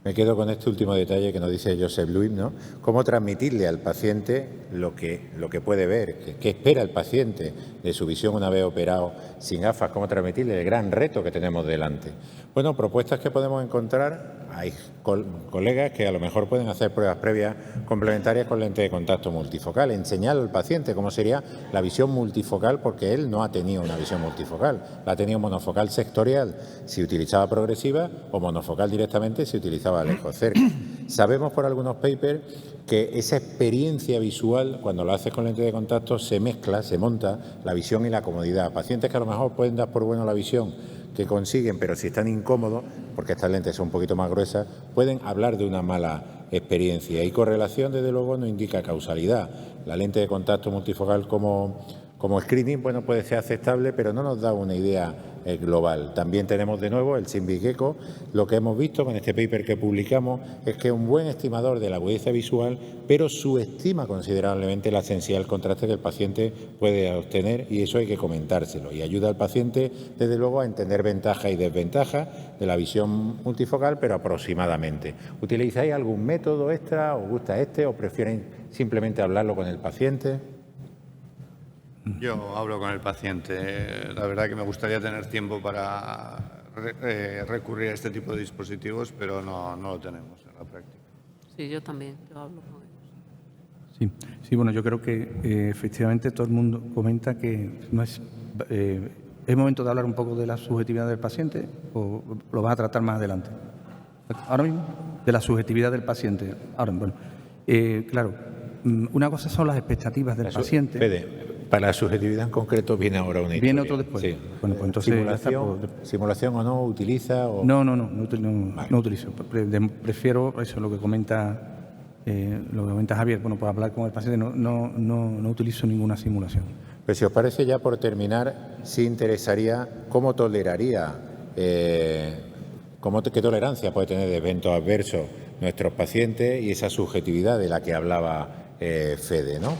Me quedo con este último detalle que nos dice Joseph Louis, ¿no? Cómo transmitirle al paciente lo que puede ver, qué espera el paciente de su visión una vez operado sin gafas, cómo transmitirle el gran reto que tenemos delante. Bueno, propuestas que podemos encontrar, hay colegas que a lo mejor pueden hacer pruebas previas complementarias con lente de contacto multifocal, enseñar al paciente cómo sería la visión multifocal, porque él no ha tenido una visión multifocal, la ha tenido monofocal sectorial si utilizaba progresiva o monofocal directamente si utilizaba lejos cerca. Sabemos por algunos papers que esa experiencia visual, cuando lo haces con lente de contacto, se mezcla, se monta la visión y la comodidad. Pacientes que a lo mejor pueden dar por bueno la visión que consiguen, pero si están incómodos, porque estas lentes son un poquito más gruesas, pueden hablar de una mala experiencia. Y correlación, desde luego, no indica causalidad. La lente de contacto multifocal como screening, bueno, puede ser aceptable, pero no nos da una idea global. También tenemos de nuevo el Simbic-Eco. Lo que hemos visto con este paper que publicamos es que es un buen estimador de la agudeza visual, pero subestima considerablemente la sensibilidad al contraste que el paciente puede obtener, y eso hay que comentárselo. Y ayuda al paciente, desde luego, a entender ventajas y desventajas de la visión multifocal, pero aproximadamente. ¿Utilizáis algún método extra? ¿Os gusta este o prefieren simplemente hablarlo con el paciente? Yo hablo con el paciente. La verdad que me gustaría tener tiempo para recurrir a este tipo de dispositivos, pero no lo tenemos en la práctica. Sí, yo también, yo hablo con ellos. Sí, bueno, yo creo que efectivamente todo el mundo comenta que no es momento de hablar un poco de la subjetividad del paciente, o lo van a tratar más adelante. Ahora mismo, de la subjetividad del paciente. Ahora, bueno, claro, una cosa son las expectativas del paciente. Para la subjetividad en concreto viene ahora una historia. ¿Viene otro después? Sí. Bueno, pues entonces... ¿Simulación o no? ¿Utiliza? O... No utilizo. Prefiero eso, lo que comenta lo que comenta Javier, bueno, pues hablar con el paciente, no utilizo ninguna simulación. Pues si os parece, ya por terminar, sí interesaría cómo toleraría, qué tolerancia puede tener de eventos adversos nuestros pacientes y esa subjetividad de la que hablaba Fede, ¿no?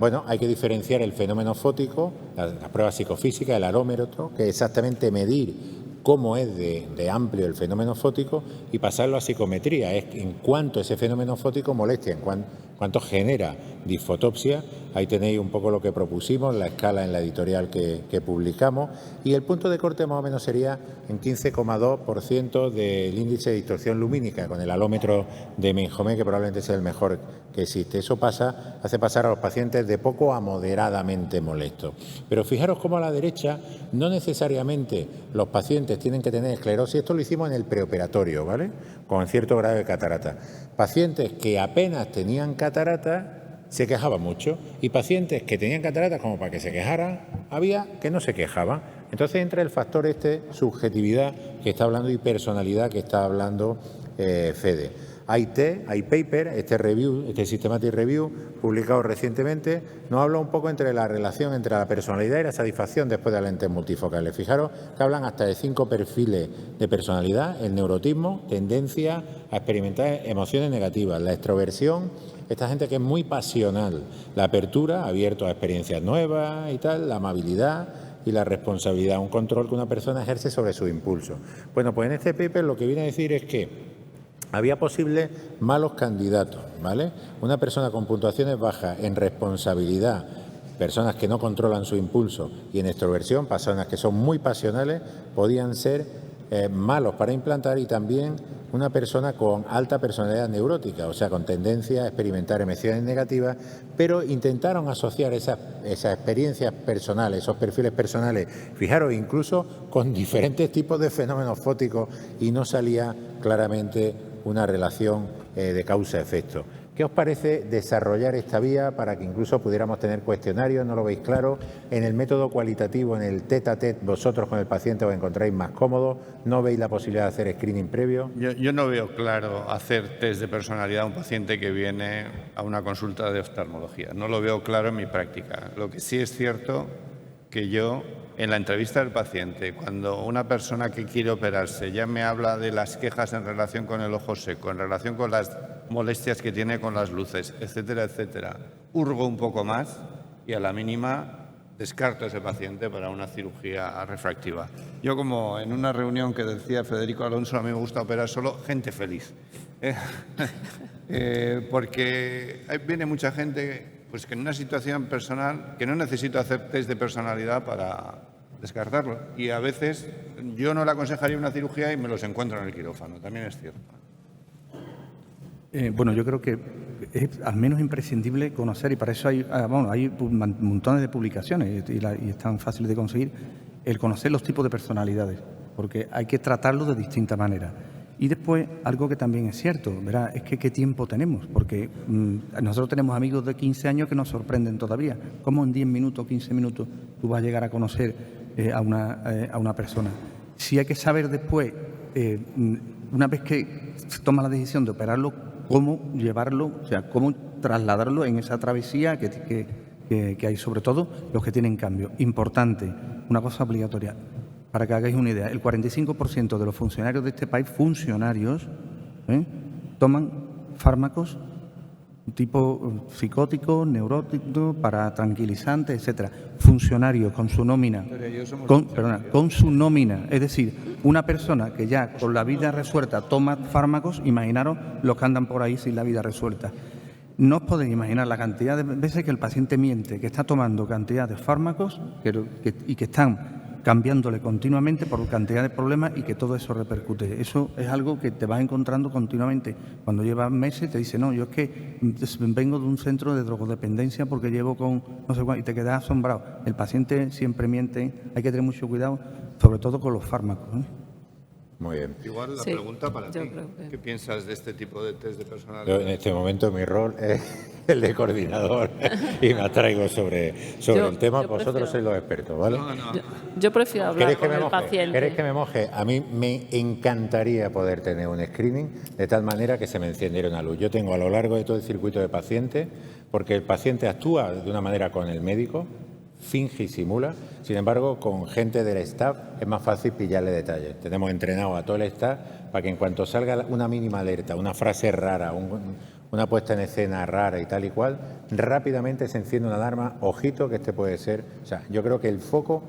Bueno, hay que diferenciar el fenómeno fótico, las pruebas psicofísicas, el arómetro, que es exactamente medir cómo es de amplio el fenómeno fótico, y pasarlo a psicometría, es en cuánto ese fenómeno fótico molestia, en cuánto genera disfotopsia. Ahí tenéis un poco lo que propusimos, la escala en la editorial que publicamos, y el punto de corte más o menos sería en 15,2% del índice de distorsión lumínica, con el alómetro de Menjomé, que probablemente sea el mejor que existe. Eso hace pasar a los pacientes de poco a moderadamente molestos. Pero fijaros cómo a la derecha no necesariamente los pacientes tienen que tener esclerosis. Esto lo hicimos en el preoperatorio, ¿vale? Con cierto grado de catarata. Pacientes que apenas tenían catarata se quejaban mucho, y pacientes que tenían cataratas como para que se quejaran, había que no se quejaban. Entonces entra el factor subjetividad que está hablando y personalidad que está hablando Fede. Hay paper, este Systematic Review, publicado recientemente, nos habla un poco entre la relación entre la personalidad y la satisfacción después de las lentes multifocales. Fijaros que hablan hasta de 5 perfiles de personalidad: el neurotismo, tendencia a experimentar emociones negativas, la extroversión, esta gente que es muy pasional, la apertura, abierto a experiencias nuevas y tal, la amabilidad y la responsabilidad, un control que una persona ejerce sobre sus impulsos. Bueno, pues en este paper lo que viene a decir es que había posibles malos candidatos, ¿vale? Una persona con puntuaciones bajas en responsabilidad, personas que no controlan su impulso, y en extroversión, personas que son muy pasionales, podían ser malos para implantar, y también una persona con alta personalidad neurótica, o sea, con tendencia a experimentar emociones negativas, pero intentaron asociar esas experiencias personales, esos perfiles personales, fijaros, incluso con diferentes tipos de fenómenos fóticos, y no salía claramente una relación de causa-efecto. ¿Qué os parece desarrollar esta vía para que incluso pudiéramos tener cuestionarios? ¿No lo veis claro? En el método cualitativo, en el tête-à-tête, vosotros con el paciente os encontráis más cómodos. ¿No veis la posibilidad de hacer screening previo? Yo no veo claro hacer test de personalidad a un paciente que viene a una consulta de oftalmología. No lo veo claro en mi práctica. Lo que sí es cierto que yo, en la entrevista del paciente, cuando una persona que quiere operarse ya me habla de las quejas en relación con el ojo seco, en relación con las molestias que tiene con las luces, etcétera, etcétera, hurgo un poco más y a la mínima descarto a ese paciente para una cirugía refractiva. Yo, como en una reunión que decía Federico Alonso, a mí me gusta operar solo gente feliz. Porque viene mucha gente pues que en una situación personal que no necesito hacer test de personalidad para descartarlo. Y a veces yo no le aconsejaría una cirugía y me los encuentro en el quirófano, también es cierto. Bueno, yo creo que es al menos imprescindible conocer, y para eso hay montones de publicaciones y están fáciles de conseguir, el conocer los tipos de personalidades, porque hay que tratarlos de distinta manera. Y después, algo que también es cierto, ¿verdad?, es que qué tiempo tenemos, porque nosotros tenemos amigos de 15 años que nos sorprenden todavía. ¿Cómo en 10 minutos, 15 minutos tú vas a llegar a conocer a una persona? Si hay que saber después, una vez que se toma la decisión de operarlo, cómo llevarlo, o sea, cómo trasladarlo en esa travesía que hay, sobre todo los que tienen cambio. Importante, una cosa obligatoria. Para que hagáis una idea, el 45% de los funcionarios de este país, toman fármacos tipo psicóticos, neuróticos, para tranquilizantes, etcétera. Funcionarios con su nómina, con su nómina. Es decir, una persona que ya con la vida resuelta toma fármacos, imaginaros los que andan por ahí sin la vida resuelta. No os podéis imaginar la cantidad de veces que el paciente miente, que está tomando cantidad de fármacos y que están cambiándole continuamente por cantidad de problemas, y que todo eso repercute. Eso es algo que te vas encontrando continuamente. Cuando llevas meses te dice, no, yo es que vengo de un centro de drogodependencia porque llevo con no sé cuál, y te quedas asombrado. El paciente siempre miente, hay que tener mucho cuidado, sobre todo con los fármacos, ¿eh? Muy bien. Igual la pregunta para ti. ¿Qué piensas de este tipo de test de personalidad? Yo, en este momento mi rol es el de coordinador y me abstraigo sobre el tema. Vosotros prefiero- sois los expertos, ¿vale? Yo prefiero hablar ¿Queréis que con me el moje? paciente. ¿Queréis que me moje? A mí me encantaría poder tener un screening de tal manera que se me encendiera una luz. Yo tengo a lo largo de todo el circuito de pacientes, porque el paciente actúa de una manera con el médico, finge y simula. Sin embargo, con gente del staff es más fácil pillarle detalles. Tenemos entrenado a todo el staff para que en cuanto salga una mínima alerta, una frase rara, una puesta en escena rara y tal y cual, rápidamente se enciende una alarma. Ojito que este puede ser. O sea, yo creo que el foco,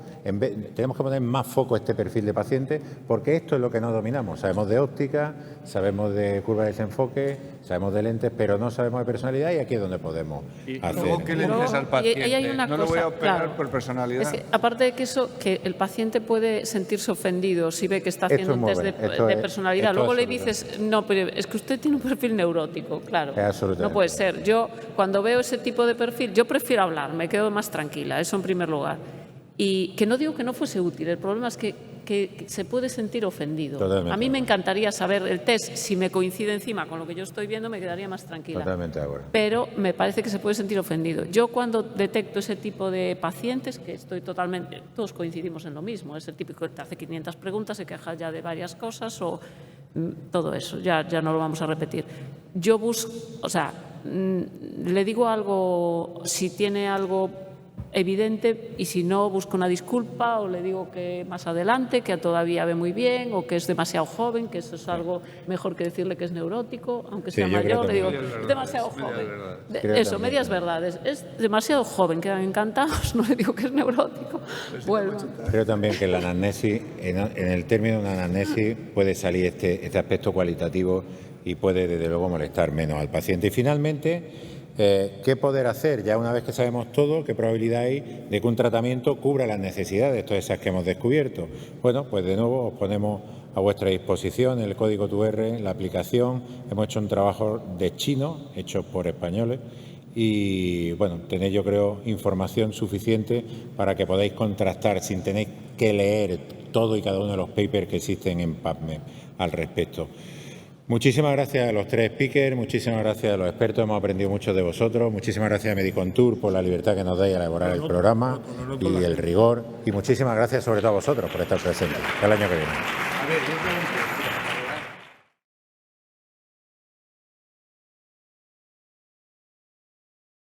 tenemos que poner más foco a este perfil de paciente, porque esto es lo que no dominamos. Sabemos de óptica, sabemos de curva de desenfoque, sabemos de lentes, pero no sabemos de personalidad, y aquí es donde podemos hacer. Luego, ¿qué le dices al Y paciente? ahí hay una No lo voy a cosa, operar claro. por personalidad. Es que, aparte de que eso, que el paciente puede sentirse ofendido si ve que está Esto haciendo es un muy test bueno. Esto de es- personalidad. esto Luego le absoluto. dices, no, pero es que usted tiene un perfil neurótico, claro. Es absolutamente. No puede ser. Yo, cuando veo ese tipo de perfil, yo prefiero hablar, me quedo más tranquila, eso en primer lugar. Y que no digo que no fuese útil, el problema es que se puede sentir ofendido. Totalmente. A mí me encantaría saber el test, si me coincide encima con lo que yo estoy viendo, me quedaría más tranquila. Totalmente de acuerdo. Pero me parece que se puede sentir ofendido. Yo cuando detecto ese tipo de pacientes, que estoy totalmente, todos coincidimos en lo mismo, es el típico que te hace 500 preguntas, se queja ya de varias cosas o todo eso, ya no lo vamos a repetir. Yo busco, o sea, le digo algo, si tiene algo evidente, y si no, busco una disculpa o le digo que más adelante, que todavía ve muy bien o que es demasiado joven, que eso es algo mejor que decirle que es neurótico, aunque sea Sí, yo creo mayor, le digo, también. es demasiado joven. Creo Eso, también. medias verdades. Es demasiado joven, quedan encantados, no le digo que es neurótico. Vuelvo. Creo también que en la anamnesis, en el término de una anamnesis, puede salir este aspecto cualitativo y puede, desde luego, molestar menos al paciente. Y finalmente, ¿qué poder hacer? Ya una vez que sabemos todo, ¿qué probabilidad hay de que un tratamiento cubra las necesidades, todas esas que hemos descubierto? Bueno, pues de nuevo os ponemos a vuestra disposición el código QR, la aplicación. Hemos hecho un trabajo de chino, hecho por españoles, y bueno, tenéis, yo creo, información suficiente para que podáis contrastar sin tener que leer todo y cada uno de los papers que existen en PubMed al respecto. Muchísimas gracias a los tres speakers, muchísimas gracias a los expertos, hemos aprendido mucho de vosotros, muchísimas gracias a Medicontour por la libertad que nos dais a elaborar el programa y el rigor, y muchísimas gracias sobre todo a vosotros por estar presentes. Hasta el año que viene.